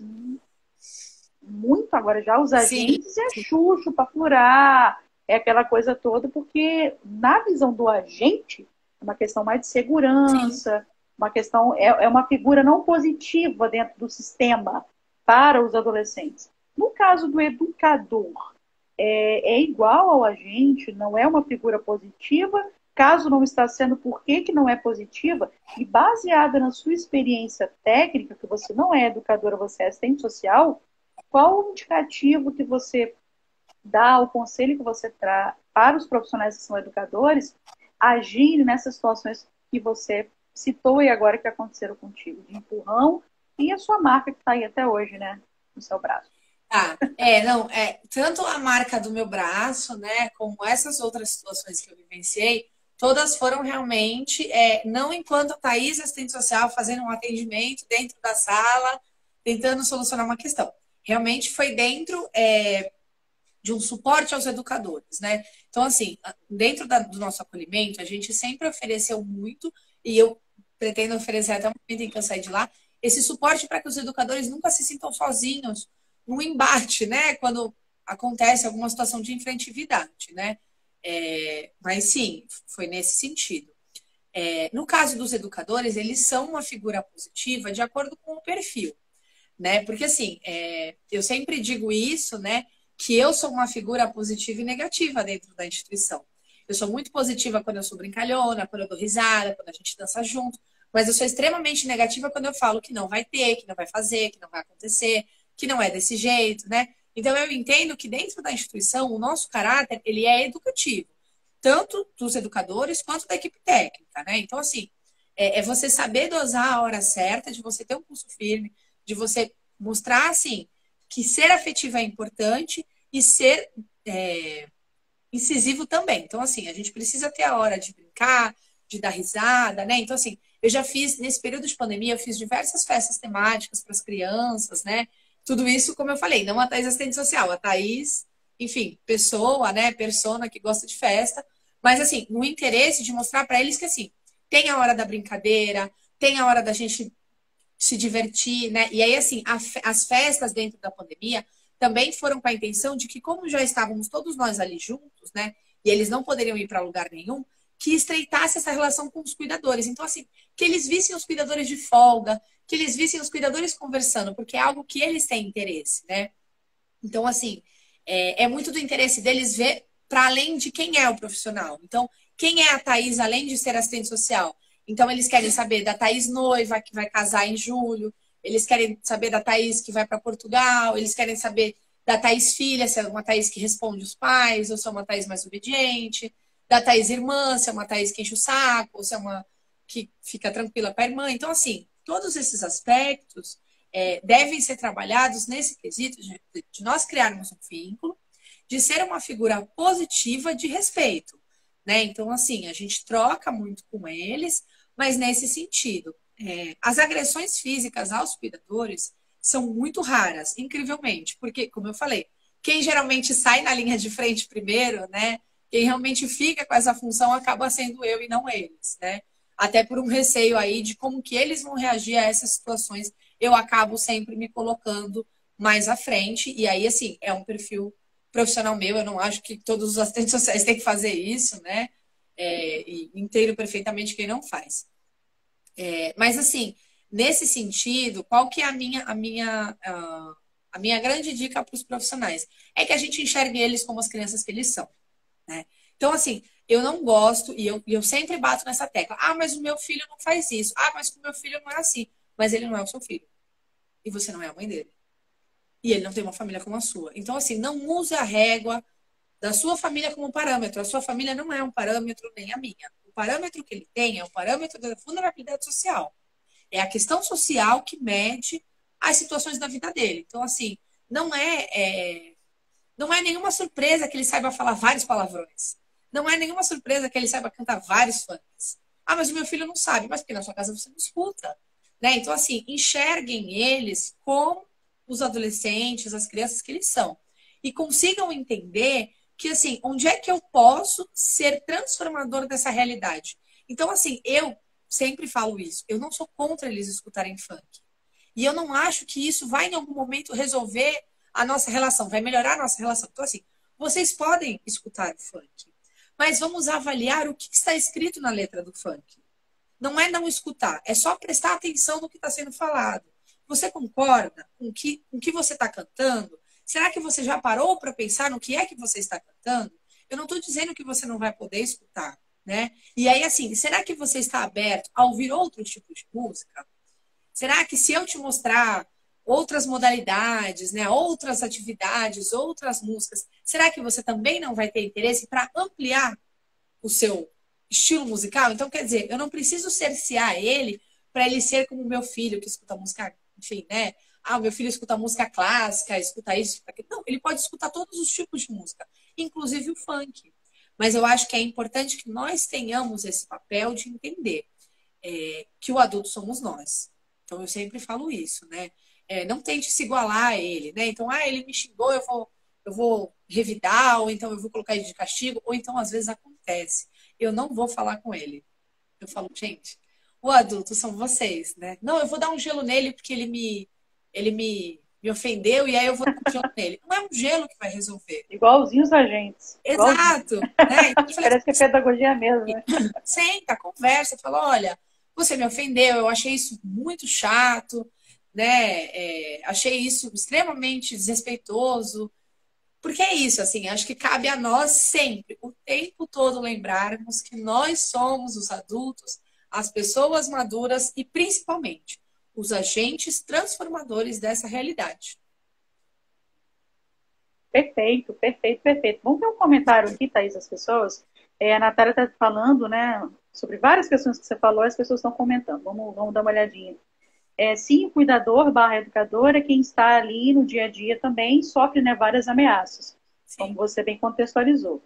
muito agora já os Sim. agentes é chucho para furar, é aquela coisa toda, porque na visão do agente, é uma questão mais de segurança, Sim. uma questão, é uma figura não positiva dentro do sistema para os adolescentes. No caso do educador, é igual ao agente, não é uma figura positiva. Caso não está sendo, por que não é positiva? E baseada na sua experiência técnica, que você não é educadora, você é assistente social, qual o indicativo que você dá, o conselho que você traz para os profissionais que são educadores agirem nessas situações que você citou e agora que aconteceram contigo, de empurrão e a sua marca que está aí até hoje, né, no seu braço? Ah, não, tanto a marca do meu braço, né, como essas outras situações que eu vivenciei, todas foram realmente, não enquanto a Thaís, assistente social, fazendo um atendimento dentro da sala, tentando solucionar uma questão. Realmente foi dentro de um suporte aos educadores, né? Então, assim, dentro do nosso acolhimento, a gente sempre ofereceu muito, e eu pretendo oferecer até o momento em que eu sair de lá, esse suporte para que os educadores nunca se sintam sozinhos no embate, né? Quando acontece alguma situação de infratividade, né? Mas sim, foi nesse sentido. No caso dos educadores, eles são uma figura positiva de acordo com o perfil, né? Porque assim, eu sempre digo isso, né? Que eu sou uma figura positiva e negativa dentro da instituição. Eu sou muito positiva quando eu sou brincalhona, quando eu dou risada, quando a gente dança junto, mas eu sou extremamente negativa quando eu falo que não vai ter, que não vai fazer, que não vai acontecer, que não é desse jeito, né? Então eu entendo que dentro da instituição o nosso caráter ele é educativo, tanto dos educadores quanto da equipe técnica, né? Então assim, é você saber dosar a hora certa, de você ter um pulso firme, de você mostrar assim que ser afetivo é importante e ser incisivo também. Então, assim, a gente precisa ter a hora de brincar, de dar risada, né? Então, assim, eu já fiz, nesse período de pandemia, eu fiz diversas festas temáticas para as crianças, né? Tudo isso, como eu falei, não a Thaís assistente social, a Thaís, enfim, pessoa, né? Persona que gosta de festa, mas, assim, no interesse de mostrar para eles que, assim, tem a hora da brincadeira, tem a hora da gente se divertir, né? E aí, assim, as festas dentro da pandemia também foram com a intenção de que, como já estávamos todos nós ali juntos, né? E eles não poderiam ir para lugar nenhum, que estreitasse essa relação com os cuidadores. Então, assim, que eles vissem os cuidadores de folga, que eles vissem os cuidadores conversando, porque é algo que eles têm interesse, né? Então, assim, é muito do interesse deles ver para além de quem é o profissional. Então, quem é a Thaís, além de ser assistente social? Então, eles querem saber da Thaís noiva, que vai casar em julho. Eles querem saber da Thaís que vai para Portugal. Eles querem saber da Thaís filha, se é uma Thaís que responde os pais, ou se é uma Thaís mais obediente. Da Thaís irmã, se é uma Thaís que enche o saco, ou se é uma que fica tranquila com a irmã. Então, assim, todos esses aspectos devem ser trabalhados nesse quesito de nós criarmos um vínculo, de ser uma figura positiva de respeito, né? Então, assim, a gente troca muito com eles, mas nesse sentido. As agressões físicas aos cuidadores são muito raras, incrivelmente, porque, como eu falei, quem geralmente sai na linha de frente primeiro, né? Quem realmente fica com essa função acaba sendo eu e não eles, né? Até por um receio aí de como que eles vão reagir a essas situações, eu acabo sempre me colocando mais à frente, e aí, assim, é um perfil profissional meu, eu não acho que todos os assistentes sociais têm que fazer isso, né? E entendo perfeitamente quem não faz. Mas, assim, nesse sentido, qual que é a minha grande dica para os profissionais? É que a gente enxergue eles como as crianças que eles são, né? Então, assim, eu não gosto, e eu sempre bato nessa tecla. Ah, mas o meu filho não faz isso. Ah, mas o meu filho não é assim. Mas ele não é o seu filho. E você não é a mãe dele. E ele não tem uma família como a sua. Então, assim, não use a régua da sua família como parâmetro. A sua família não é um parâmetro, nem a minha. O parâmetro que ele tem é o parâmetro da vulnerabilidade social. É a questão social que mede as situações da vida dele. Então, assim, não não é nenhuma surpresa que ele saiba falar vários palavrões. Não é nenhuma surpresa que ele saiba cantar vários funks. Ah, mas o meu filho não sabe. Mas porque na sua casa você não escuta. né? Então, assim, enxerguem eles como os adolescentes, as crianças que eles são. E consigam entender que, assim, onde é que eu posso ser transformador dessa realidade? Então, assim, eu sempre falo isso. Eu não sou contra eles escutarem funk. E eu não acho que isso vai, em algum momento, resolver a nossa relação, vai melhorar a nossa relação. Então, assim, vocês podem escutar o funk, mas vamos avaliar o que está escrito na letra do funk. Não é não escutar, é só prestar atenção no que está sendo falado. Você concorda com o que você está cantando? Será que você já parou para pensar no que é que você está cantando? Eu não estou dizendo que você não vai poder escutar, né? E aí, assim, será que você está aberto a ouvir outros tipos de música? Será que se eu te mostrar outras modalidades, né, outras atividades, outras músicas, será que você também não vai ter interesse para ampliar o seu estilo musical? Então, quer dizer, eu não preciso cercear ele para ele ser como o meu filho, que escuta música, enfim, né? Ah, o meu filho escuta música clássica, escuta isso, escuta aquilo. Não, ele pode escutar todos os tipos de música, inclusive o funk. Mas eu acho que é importante que nós tenhamos esse papel de entender que o adulto somos nós. Então, eu sempre falo isso, né? Não tente se igualar a ele, né? Então, ele me xingou, eu vou revidar, ou então eu vou colocar ele de castigo, ou então, às vezes, acontece. Eu não vou falar com ele. Eu falo, gente, o adulto são vocês, né? Não, eu vou dar um gelo nele porque me ofendeu e aí eu vou dar um gelo nele. Não é um gelo que vai resolver. Igualzinho os agentes. Igualzinho. Exato. Né? Então, eu falei, Parece que é pedagogia mesmo, né? senta, conversa, fala, olha, você me ofendeu, eu achei isso muito chato, né? Achei isso extremamente desrespeitoso. Porque é isso, assim, acho que cabe a nós sempre, o tempo todo, lembrarmos que nós somos os adultos, as pessoas maduras e, principalmente, os agentes transformadores dessa realidade. Perfeito, perfeito, perfeito. Vamos ter um comentário aqui, Thaís, das pessoas. A Natália está falando, né, sobre várias questões que você falou, as pessoas estão comentando. Vamos dar uma olhadinha. Sim, o cuidador / educador é quem está ali no dia a dia também sofre, né, várias ameaças, como Sim. você bem contextualizou.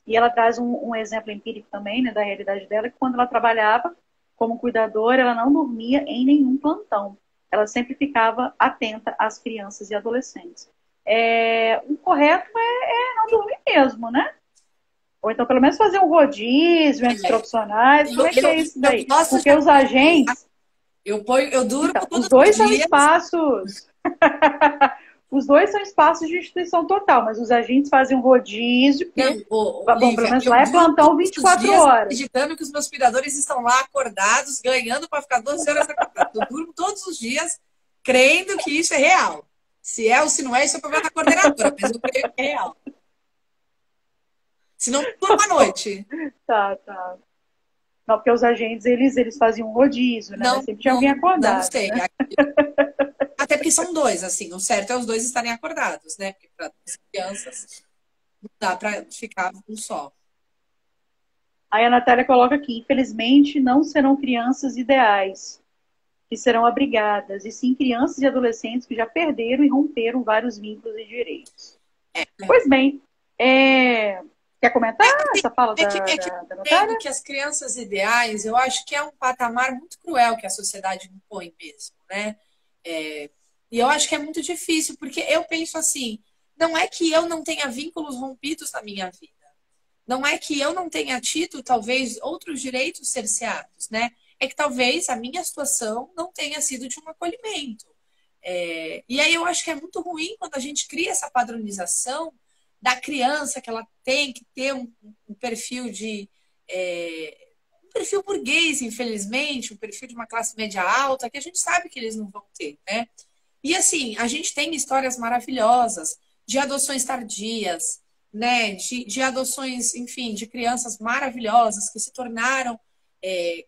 E ela traz um exemplo empírico também, né, da realidade dela, que quando ela trabalhava como cuidadora, ela não dormia em nenhum plantão. Ela sempre ficava atenta às crianças e adolescentes. O correto é não dormir mesmo, né? Ou então, pelo menos, fazer um rodízio entre os profissionais. Como é que é isso daí? Porque os agentes... Eu durmo Então, os todos dois os são dias. espaços... Os dois são espaços de instituição total, mas os agentes fazem um rodízio. Bom, Lívia, pelo menos eu lá é durmo plantão todos os 24 dias horas. acreditando que os meus cuidadores estão lá acordados, ganhando para ficar 12 horas acordados. Eu durmo todos os dias crendo que isso é real. Se é ou se não é, isso é problema da coordenadora, mas eu creio que é real. Se não, durmo à noite. Tá, tá. Não, porque os agentes, eles faziam um rodízio, né? Mas sempre tinha alguém Não acordado, sei. né? Até porque são dois, assim. O certo é os dois estarem acordados, né? Porque para as crianças não dá para ficar um só. Aí a Natália coloca aqui, infelizmente não serão crianças ideais que serão abrigadas, e sim crianças e adolescentes que já perderam e romperam vários vínculos e direitos. Pois bem, quer comentar essa fala da Natália? Que as crianças ideais, eu acho que é um patamar muito cruel que a sociedade impõe mesmo, né? E eu acho que é muito difícil, porque eu penso assim, não é que eu não tenha vínculos rompidos na minha vida. Não é que eu não tenha tido, talvez, outros direitos cerceados, né? É que talvez a minha situação não tenha sido de um acolhimento. E aí eu acho que é muito ruim quando a gente cria essa padronização da criança, que ela tem que ter um perfil um perfil burguês, infelizmente, um perfil de uma classe média alta, que a gente sabe que eles não vão ter, né? E assim, a gente tem histórias maravilhosas de adoções tardias, né? De adoções, enfim, de crianças maravilhosas que se tornaram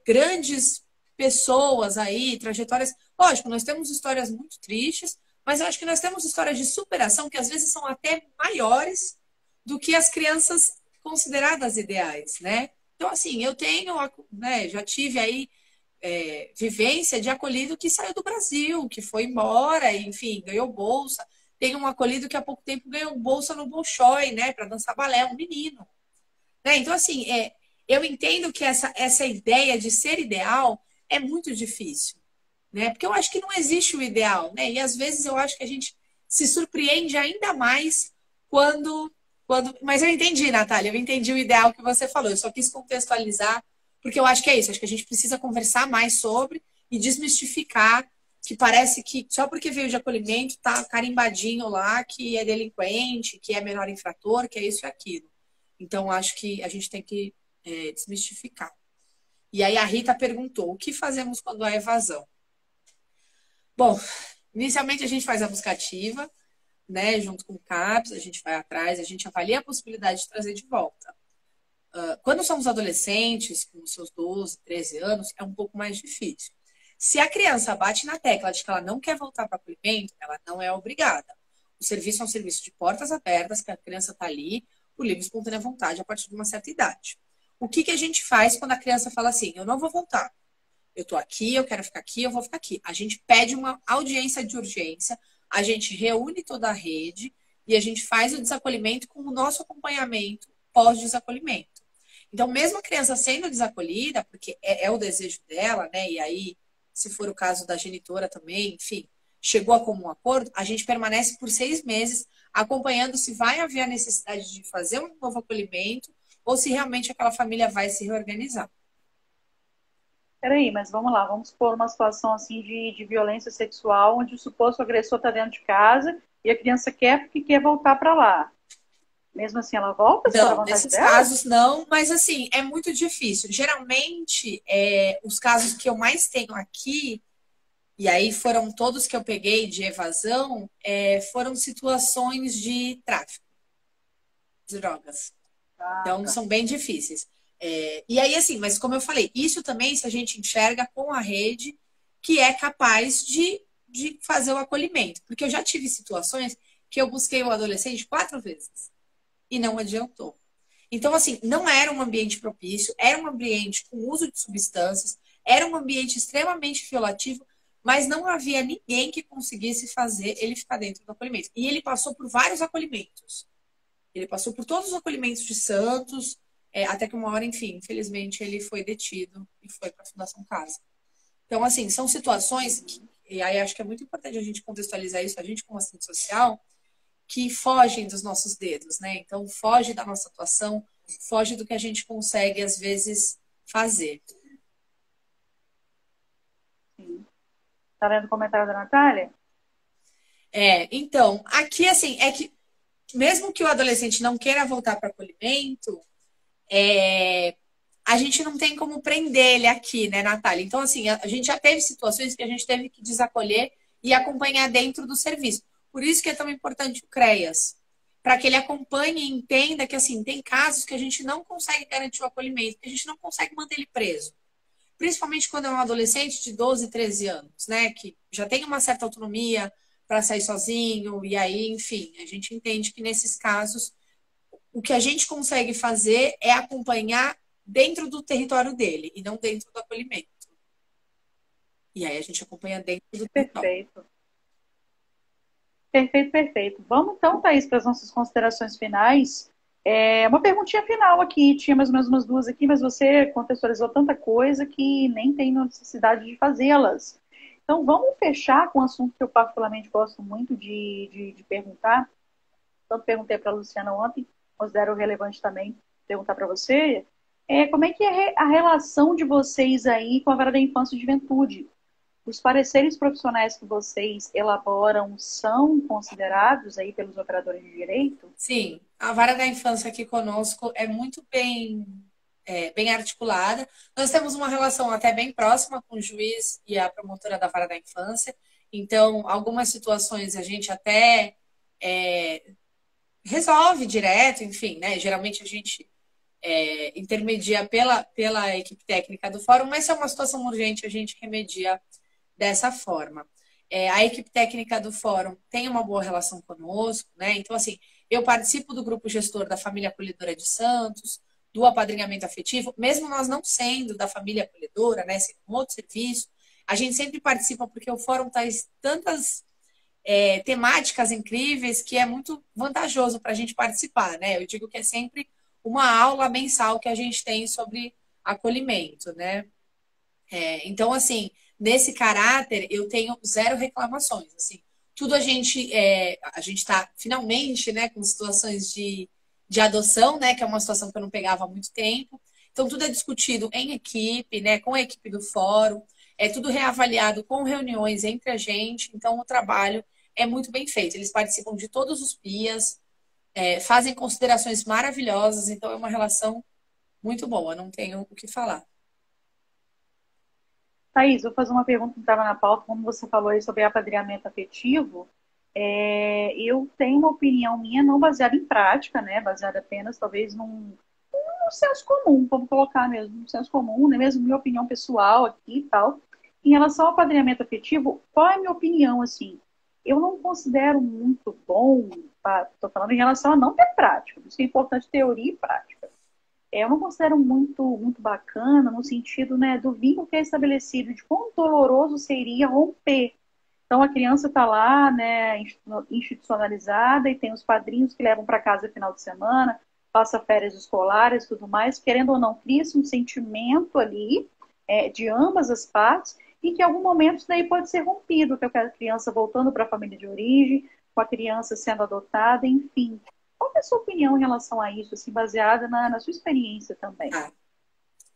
grandes pessoas aí, trajetórias. Lógico, nós temos histórias muito tristes, mas eu acho que nós temos histórias de superação que às vezes são até maiores do que as crianças consideradas ideais, né? Então, assim, eu tenho, né, já tive aí vivência de acolhido que saiu do Brasil, que foi embora, enfim, ganhou bolsa. Tem um acolhido que há pouco tempo ganhou bolsa no Bolshoi, né, para dançar balé, um menino. Né? Então, assim, eu entendo que essa ideia de ser ideal é muito difícil. né? Porque eu acho que não existe o ideal, né? E às vezes eu acho que a gente se surpreende ainda mais quando... Mas eu entendi, Natália, eu entendi o ideal que você falou. Eu só quis contextualizar, porque eu acho que é isso. Acho que a gente precisa conversar mais sobre e desmistificar que parece que só porque veio de acolhimento tá carimbadinho lá que é delinquente, que é menor infrator, que é isso e aquilo. Então, acho que a gente tem que desmistificar. E aí a Rita perguntou, o que fazemos quando há evasão? Bom, inicialmente a gente faz a buscativa, né, junto com o CAPS, a gente vai atrás, a gente avalia a possibilidade de trazer de volta. Quando somos adolescentes, com seus 12, 13 anos, é um pouco mais difícil. Se a criança bate na tecla de que ela não quer voltar para o acolhimento, ela não é obrigada. O serviço é um serviço de portas abertas, que a criança está ali por livre e espontânea vontade a partir de uma certa idade. O que a gente faz quando a criança fala assim, eu não vou voltar, eu estou aqui, eu quero ficar aqui, eu vou ficar aqui. A gente pede uma audiência de urgência, a gente reúne toda a rede e a gente faz o desacolhimento com o nosso acompanhamento pós-desacolhimento. Então, mesmo a criança sendo desacolhida, porque é o desejo dela, né? E aí, se for o caso da genitora também, enfim, chegou a comum acordo, a gente permanece por 6 meses acompanhando se vai haver a necessidade de fazer um novo acolhimento ou se realmente aquela família vai se reorganizar. Peraí, mas vamos lá, vamos supor uma situação assim de violência sexual, onde o suposto agressor está dentro de casa e a criança quer porque quer voltar para lá. Mesmo assim, ela volta se for a Não, vontade nesses dela? casos não, mas assim, é muito difícil. Geralmente, os casos que eu mais tenho aqui, e aí foram todos que eu peguei de evasão, foram situações de tráfico de drogas. Ah, Então, tá. são bem difíceis. E aí, assim, mas como eu falei, isso também se a gente enxerga com a rede que é capaz de fazer o acolhimento. Porque eu já tive situações que eu busquei o adolescente 4 vezes e não adiantou. Então, assim, não era um ambiente propício, era um ambiente com uso de substâncias, era um ambiente extremamente violativo, mas não havia ninguém que conseguisse fazer ele ficar dentro do acolhimento. E ele passou por vários acolhimentos. Ele passou por todos os acolhimentos de Santos, até que uma hora, enfim, infelizmente, ele foi detido e foi para a Fundação Casa. Então, assim, são situações que, e aí acho que é muito importante a gente contextualizar isso, a gente como assistente social, que fogem dos nossos dedos, né? Então, foge da nossa atuação, foge do que a gente consegue, às vezes, fazer. Sim. Tá lendo o comentário da Natália? Então, aqui, assim, é que mesmo que o adolescente não queira voltar para acolhimento, a gente não tem como prender ele aqui, né, Natália? Então, assim, a gente já teve situações que a gente teve que desacolher e acompanhar dentro do serviço. Por isso que é tão importante o CREAS, para que ele acompanhe e entenda que, assim, tem casos que a gente não consegue garantir o acolhimento, que a gente não consegue manter ele preso. Principalmente quando é um adolescente de 12, 13 anos, né, que já tem uma certa autonomia para sair sozinho, e aí, enfim, a gente entende que nesses casos o que a gente consegue fazer é acompanhar dentro do território dele e não dentro do acolhimento. E aí a gente acompanha dentro do território. Perfeito. Perfeito, perfeito. Vamos então, Thaís, para as nossas considerações finais. Uma perguntinha final aqui. Tinha mais ou menos umas duas aqui, mas você contextualizou tanta coisa que nem tem necessidade de fazê-las. Então, vamos fechar com um assunto que eu particularmente gosto muito de perguntar. Tanto perguntei para a Luciana ontem, considero relevante também perguntar para você. Como é que é a relação de vocês aí com a vara da infância e juventude? Os pareceres profissionais que vocês elaboram são considerados aí pelos operadores de direito? Sim, a vara da infância aqui conosco é muito bem articulada. Nós temos uma relação até bem próxima com o juiz e a promotora da vara da infância. Então, algumas situações a gente até resolve direto, enfim, né? Geralmente a gente intermedia pela equipe técnica do fórum, mas se é uma situação urgente, a gente remedia dessa forma. A equipe técnica do fórum tem uma boa relação conosco, né? Então, assim, eu participo do grupo gestor da Família Acolhedora de Santos, do apadrinhamento afetivo, mesmo nós não sendo da família acolhedora, né? Sendo um outro serviço, a gente sempre participa porque o fórum traz tantas temáticas incríveis que é muito vantajoso para a gente participar, né? Eu digo que é sempre uma aula mensal que a gente tem sobre acolhimento, né? Então, assim, nesse caráter, eu tenho zero reclamações, assim. Tudo a gente está finalmente, né, com situações de adoção, né, que é uma situação que eu não pegava há muito tempo. Então, tudo é discutido em equipe, né, com a equipe do fórum, é tudo reavaliado com reuniões entre a gente. Então, o trabalho é muito bem feito. Eles participam de todos os PIAs, fazem considerações maravilhosas, então é uma relação muito boa, não tenho o que falar. Thaís, vou fazer uma pergunta que estava na pauta, como você falou aí sobre apadrinhamento afetivo. Eu tenho uma opinião minha, não baseada em prática, né? Baseada apenas, talvez, num senso comum, vamos colocar mesmo, num senso comum, né? Mesmo minha opinião pessoal aqui e tal. Em relação ao apadrinhamento afetivo, qual é a minha opinião, assim? Eu não considero muito bom, estou falando em relação a não ter prática, isso é importante, teoria e prática. Eu não considero muito bacana no sentido, né, do vínculo que é estabelecido, de quão doloroso seria romper. Então a criança está lá, né, institucionalizada e tem os padrinhos que levam para casa no final de semana, passa férias escolares e tudo mais, querendo ou não, cria-se um sentimento ali de ambas as partes e que em algum momento isso daí pode ser rompido, que é a criança voltando para a família de origem, com a criança sendo adotada, enfim. Qual é a sua opinião em relação a isso, assim, baseada na sua experiência também? Ah,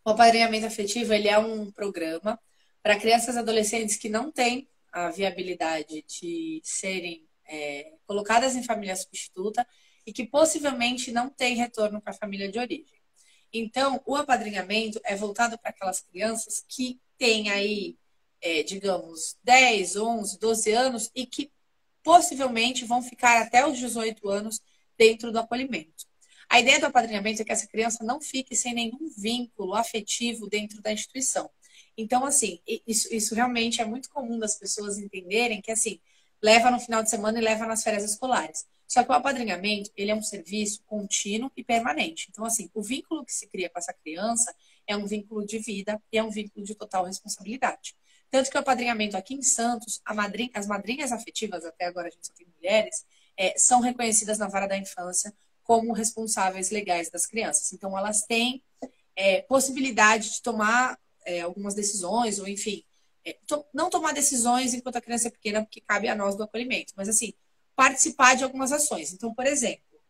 o apadrinhamento afetivo, ele é um programa para crianças e adolescentes que não têm a viabilidade de serem colocadas em família substituta e que possivelmente não têm retorno para a família de origem. Então, o apadrinhamento é voltado para aquelas crianças que têm aí, digamos, 10, 11, 12 anos e que possivelmente vão ficar até os 18 anos dentro do acolhimento. A ideia do apadrinhamento é que essa criança não fique sem nenhum vínculo afetivo dentro da instituição. Então, assim, isso realmente é muito comum das pessoas entenderem que, assim, leva no final de semana e leva nas férias escolares. Só que o apadrinhamento, ele é um serviço contínuo e permanente. Então, assim, o vínculo que se cria com essa criança é um vínculo de vida e é um vínculo de total responsabilidade. Tanto que o apadrinhamento aqui em Santos, as madrinhas afetivas, até agora a gente só tem mulheres, são reconhecidas na vara da infância como responsáveis legais das crianças. Então, elas têm possibilidade de tomar algumas decisões, ou enfim, não tomar decisões enquanto a criança é pequena, porque cabe a nós do acolhimento, mas assim, participar de algumas ações. Então, por exemplo,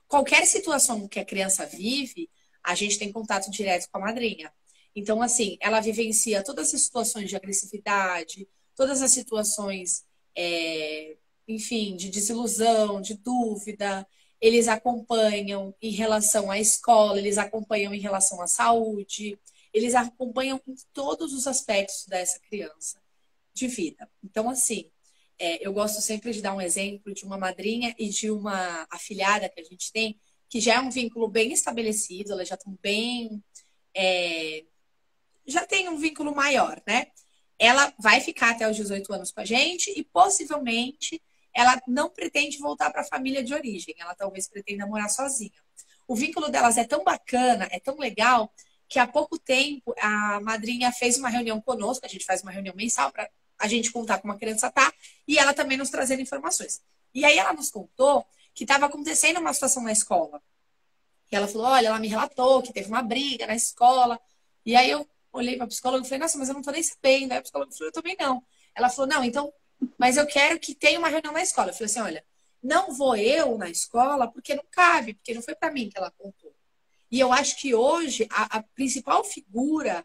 qualquer situação que a criança vive, a gente tem contato direto com a madrinha. Então, assim, ela vivencia todas as situações de agressividade, todas as situações, enfim, de desilusão, de dúvida. Eles acompanham em relação à escola, eles acompanham em relação à saúde, eles acompanham em todos os aspectos dessa criança de vida. Então, assim, eu gosto sempre de dar um exemplo de uma madrinha e de uma afilhada que a gente tem, que já é um vínculo bem estabelecido, elas já estão bem. Já tem um vínculo maior, né? Ela vai ficar até os 18 anos com a gente e possivelmente ela não pretende voltar para a família de origem, ela talvez pretenda morar sozinha. O vínculo delas é tão bacana, é tão legal, que há pouco tempo a madrinha fez uma reunião conosco, a gente faz uma reunião mensal para a gente contar como a criança tá e ela também nos trazendo informações. E aí ela nos contou que estava acontecendo uma situação na escola. E ela falou, olha, ela me relatou que teve uma briga na escola. E aí eu olhei para a psicóloga e falei, nossa, mas eu não tô nem sabendo. Aí a psicóloga falou, eu também não. Ela falou, não, então, mas eu quero que tenha uma reunião na escola. Eu falei assim, olha, não vou eu na escola porque não cabe, porque não foi para mim que ela contou. E eu acho que hoje a principal figura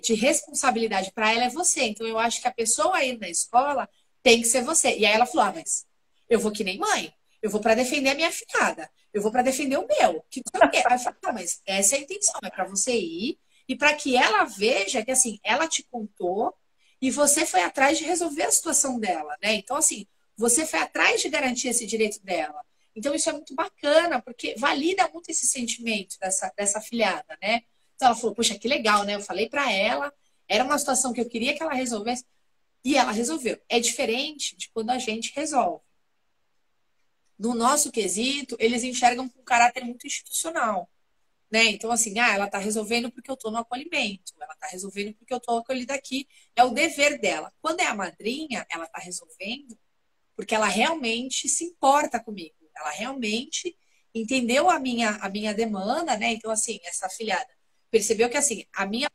de responsabilidade para ela é você. Então eu acho que a pessoa aí na escola tem que ser você. E aí ela falou, ah, mas eu vou que nem mãe. Eu vou para defender a minha filhada. Eu vou para defender o meu. Que não sei o quê. Aí eu falei, ah, mas essa é a intenção, é para você ir e para que ela veja que assim, ela te contou e você foi atrás de resolver a situação dela, né? Então, assim, você foi atrás de garantir esse direito dela. Então, isso é muito bacana, porque valida muito esse sentimento dessa afilhada, né? Então, ela falou, poxa, que legal, né? Eu falei para ela, era uma situação que eu queria que ela resolvesse, e ela resolveu. É diferente de quando a gente resolve. No nosso quesito, eles enxergam com um caráter muito institucional, né? Então, assim, ela está resolvendo porque eu estou no acolhimento, ela está resolvendo porque eu estou acolhida aqui, é o dever dela. Quando é a madrinha, ela está resolvendo porque ela realmente se importa comigo, ela realmente entendeu a minha demanda, né? Então, assim, essa afilhada percebeu que, assim, a minha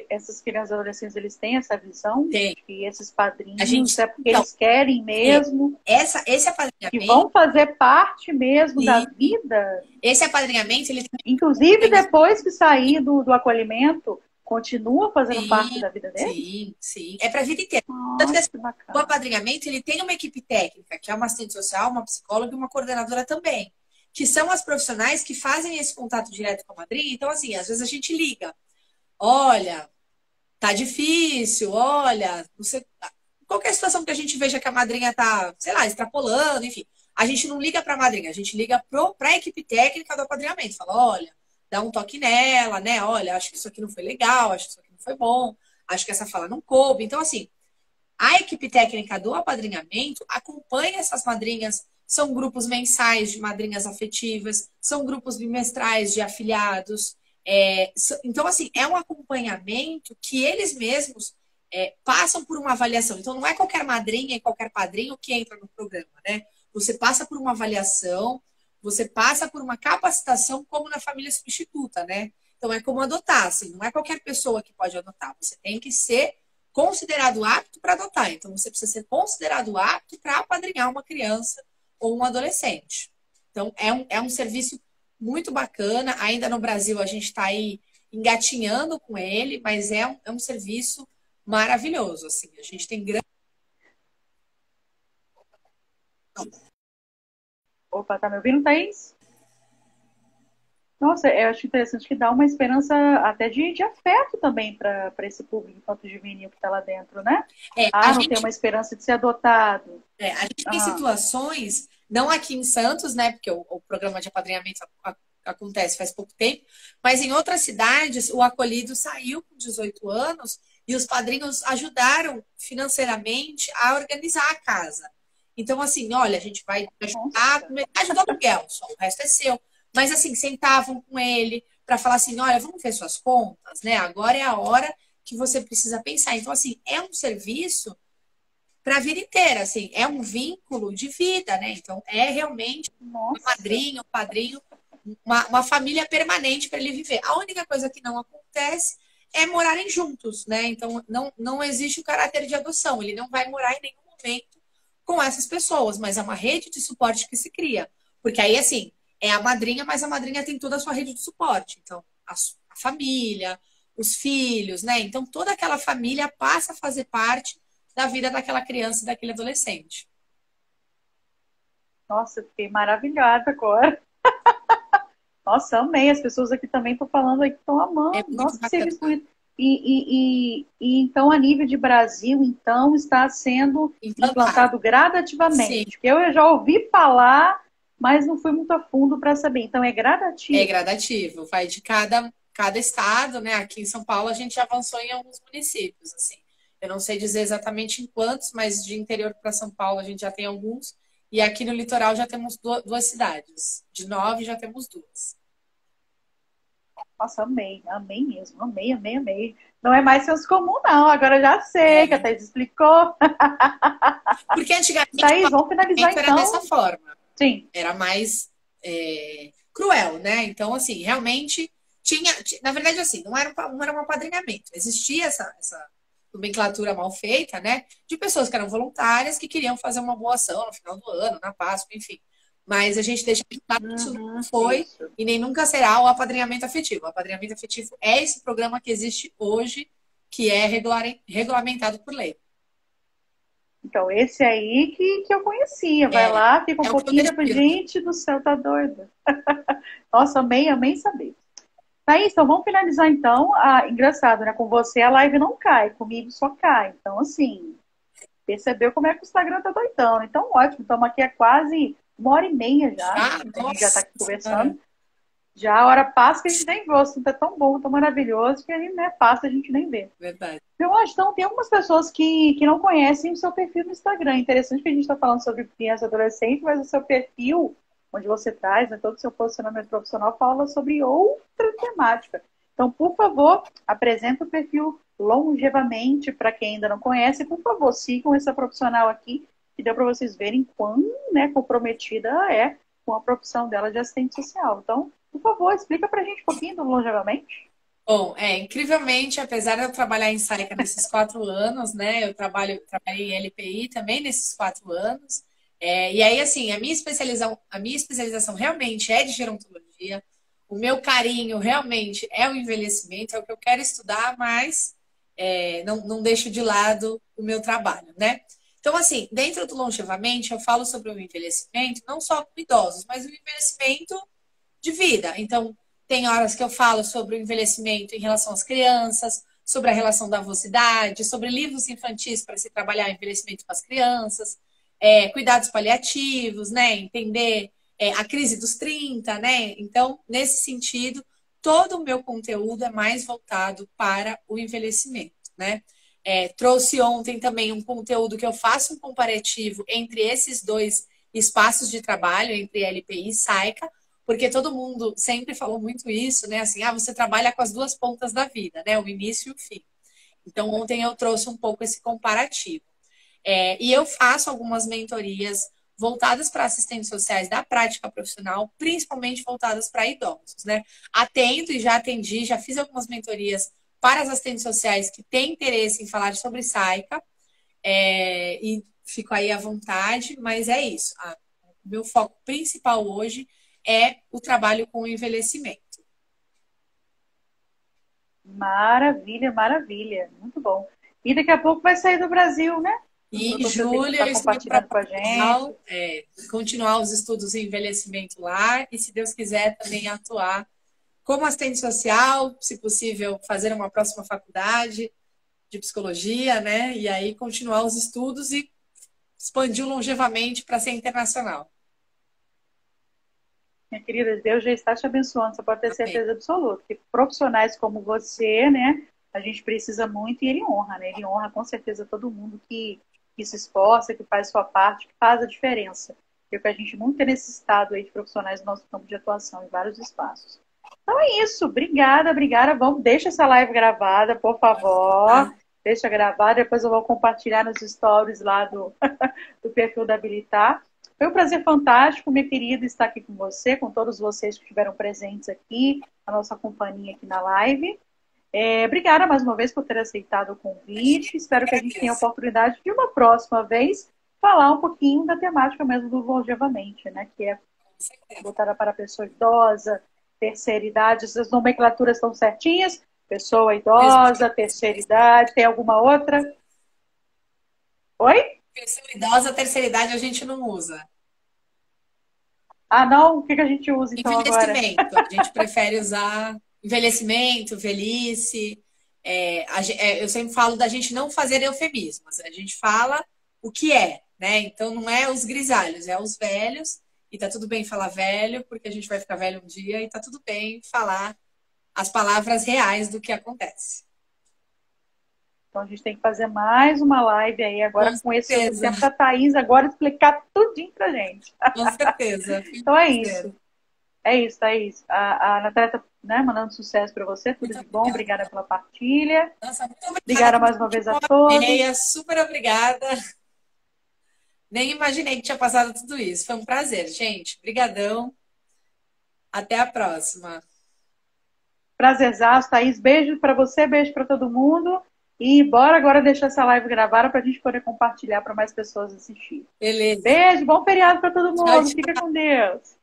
Essas crianças e adolescentes, eles têm essa visão tem, de que esses a padrinhos gente, é porque então, eles querem é, mesmo, esse que apadrinhamento, vão fazer parte mesmo da e vida, esse apadrinhamento, ele inclusive tem, depois que sair do acolhimento, continua fazendo parte sim, da vida deles? sim, sim, é para a vida inteira. Tanto que, Nossa, assim, que o bacana. apadrinhamento, ele tem uma equipe técnica, que é uma assistente social, uma psicóloga e uma coordenadora também, que são as profissionais que fazem esse contato direto com a madrinha. Então, assim, às vezes a gente liga, olha, tá difícil, olha, não sei, qualquer situação que a gente veja que a madrinha tá, sei lá, extrapolando, enfim, a gente não liga para a madrinha, a gente liga para a equipe técnica do apadrinhamento, fala, olha, dá um toque nela, né? Olha, acho que isso aqui não foi legal, acho que isso aqui não foi bom, acho que essa fala não coube. Então, assim, a equipe técnica do apadrinhamento acompanha essas madrinhas. São grupos mensais de madrinhas afetivas, são grupos bimestrais de afiliados. Então, assim, é um acompanhamento que eles mesmos passam por uma avaliação. Então, não é qualquer madrinha e qualquer padrinho que entra no programa, né? Você passa por uma avaliação, você passa por uma capacitação, como na família substituta, né? Então, é como adotar, assim, não é qualquer pessoa que pode adotar. Você tem que ser considerado apto para adotar. Então, você precisa ser considerado apto para apadrinhar uma criança ou um adolescente. Então, é um serviço muito bacana. Ainda no Brasil, a gente está aí engatinhando com ele, mas é um serviço maravilhoso. Assim. A gente tem grande. Opa, tá me ouvindo, Thaís? Nossa, eu acho interessante que dá uma esperança até de afeto também para esse público infanto-juvenil que está lá dentro, né? A Ah, não tem uma gente, esperança de ser adotado. a gente tem Ah, situações, não aqui em Santos, né? Porque o programa de apadrinhamento acontece faz pouco tempo, mas em outras cidades o acolhido saiu com 18 anos e os padrinhos ajudaram financeiramente a organizar a casa. Então, assim, olha, a gente vai ajudar nossa, com metade do aluguel, só o resto é seu. Mas, assim, sentavam com ele para falar assim: olha, vamos ver suas contas, né? Agora é a hora que você precisa pensar. Então, assim, é um serviço para a vida inteira, assim, é um vínculo de vida, né? Então, é realmente uma nossa. madrinha, um padrinho, uma família permanente para ele viver. A única coisa que não acontece é morarem juntos, né? Então, não existe o caráter de adoção. Ele não vai morar em nenhum momento com essas pessoas, mas é uma rede de suporte que se cria. Porque aí, assim, é a madrinha, mas a madrinha tem toda a sua rede de suporte. Então, a família, os filhos, né? Então, toda aquela família passa a fazer parte da vida daquela criança e daquele adolescente. Nossa, eu fiquei maravilhada agora. Nossa, amei. As pessoas aqui também estão falando aí que estão É amando. muito Nossa, que serviço bacana. bonito. Então, a nível de Brasil, então, está sendo Implantado. implantado Sim, gradativamente. Eu já ouvi falar, mas não fui muito a fundo para saber. Então, é é gradativo. gradativo. Vai de cada estado, né? Aqui em São Paulo a gente avançou em alguns municípios, assim. Eu não sei dizer exatamente em quantos, mas de interior para São Paulo a gente já tem alguns. E aqui no litoral já temos duas cidades. De 9 já temos duas. Nossa, amei, amei mesmo. Amei, amei, amei. Não é mais senso comum, não. Agora eu já sei que a É, Thaís explicou. porque antigamente o Thaís, vamos finalizar acolhimento era dessa então. forma. Sim. Era mais cruel, né? Então, assim, realmente na verdade, assim, não era um apadrinhamento. Existia essa nomenclatura mal feita, né? De pessoas que eram voluntárias que queriam fazer uma boa ação no final do ano, na Páscoa, enfim. Mas a gente deixa claro que isso não Uhum, foi isso. e nem nunca será o apadrinhamento afetivo. O apadrinhamento afetivo é esse programa que existe hoje, que é regulamentado por lei. Então, esse aí que eu conhecia. Vai É, lá, fica um é o que eu pouquinho depois. defino. Gente do céu, tá doida. Nossa, amei, amei saber. Thaís, então vamos finalizar então. Ah, engraçado, né? Com você a live não cai, comigo só cai. Então, assim, percebeu como é que o Instagram tá doidão, né? Então, ótimo. Estamos aqui há quase 1h30 já. Ah, A gente já está nossa aqui senhora, conversando. Já a hora passa que a gente nem vê. O assunto é tão bom, tão maravilhoso que ele, né, passa a gente nem vê. verdade. Eu acho, então, tem algumas pessoas que não conhecem o seu perfil no Instagram. Interessante que a gente está falando sobre criança e adolescente, mas o seu perfil, onde você traz, né, todo o seu posicionamento profissional, fala sobre outra temática. Então, por favor, apresenta o perfil longevamente para quem ainda não conhece. Por favor, sigam essa profissional aqui, que deu para vocês verem quão, né, comprometida ela é com a profissão dela de assistente social. Então, Por favor, explica pra gente um pouquinho do Longevamente. Bom, incrivelmente, apesar de eu trabalhar em Saica nesses 4 anos, né? Eu trabalhei em LPI também nesses 4 anos. E aí, assim, a minha especialização realmente é de gerontologia. O meu carinho realmente é o envelhecimento, é o que eu quero estudar, mas não deixo de lado o meu trabalho, né? Então, assim, dentro do Longevamente, eu falo sobre o envelhecimento, não só com idosos, mas o envelhecimento de vida. Então, tem horas que eu falo sobre o envelhecimento em relação às crianças, sobre a relação da avosidade, sobre livros infantis para se trabalhar envelhecimento com as crianças, cuidados paliativos, né? Entender a crise dos 30, né? Então, nesse sentido, todo o meu conteúdo é mais voltado para o envelhecimento, né? Trouxe ontem também um conteúdo que eu faço um comparativo entre esses dois espaços de trabalho, entre LPI e SAICA, porque todo mundo sempre falou muito isso, né? Assim, você trabalha com as duas pontas da vida, né? O início e o fim. Então, ontem eu trouxe um pouco esse comparativo. E eu faço algumas mentorias voltadas para assistentes sociais da prática profissional, principalmente voltadas para idosos, né? Atendo e já atendi, já fiz algumas mentorias para as assistentes sociais que têm interesse em falar sobre SAICA, e fico aí à vontade, mas é isso. O meu foco principal hoje é o trabalho com o envelhecimento. Maravilha, maravilha. Muito bom. E daqui a pouco vai sair do Brasil, né? E em Você julho está eu estou indo para compartilhando com a gente. Portugal, continuar os estudos em envelhecimento lá e, se Deus quiser, também atuar como assistente social, se possível, fazer uma próxima faculdade de psicologia, né? E aí continuar os estudos e expandir longevamente para ser internacional. Minha querida, Deus já está te abençoando, você pode ter Amém. certeza absoluta. Que profissionais como você, né, a gente precisa muito e ele honra, né? Ele honra com certeza todo mundo que se esforça, que faz sua parte, que faz a diferença. Porque a gente muito tem necessitado aí de profissionais do nosso campo de atuação em vários espaços. Então é isso, obrigada, obrigada. Deixa essa live gravada, por favor. Tá? Deixa gravar, depois eu vou compartilhar nos stories lá do perfil da Habilitar. Foi um prazer fantástico, minha querida, estar aqui com você, com todos vocês que estiveram presentes aqui, a nossa companhia aqui na live. Obrigada mais uma vez por ter aceitado o convite. Espero que a gente tenha a oportunidade de uma próxima vez falar um pouquinho da temática mesmo do Longevamente, né? Que é voltada para a pessoa idosa, terceira idade. Essas nomenclaturas estão certinhas? Pessoa idosa, terceira idade, tem alguma outra? Oi? Pessoa idosa, terceira idade a gente não usa. Ah, não? O que a gente usa então agora? Envelhecimento. A gente prefere usar envelhecimento, velhice. Eu sempre falo da gente não fazer eufemismos. A gente fala o que é, né? Então não é os grisalhos, é os velhos. E tá tudo bem falar velho, porque a gente vai ficar velho um dia. E tá tudo bem falar as palavras reais do que acontece. Então a gente tem que fazer mais uma live aí agora com esse certeza. tempo da Thaís agora explicar tudinho pra gente. Com certeza. Então é isso. É isso, Thaís. A Natália tá, né, mandando sucesso para você, tudo Muito de bom. Obrigada pela partilha. Nossa, muito obrigada. Obrigada mais uma vez a todos. Super obrigada. Nem imaginei que tinha passado tudo isso. Foi um prazer, gente. Obrigadão. Até a próxima. Prazerzaço, Thaís. Beijo para você, beijo para todo mundo. E bora agora deixar essa live gravada para a gente poder compartilhar para mais pessoas assistirem. Beleza. Beijo, bom feriado para todo mundo. Tchau, tchau. Fica com Deus.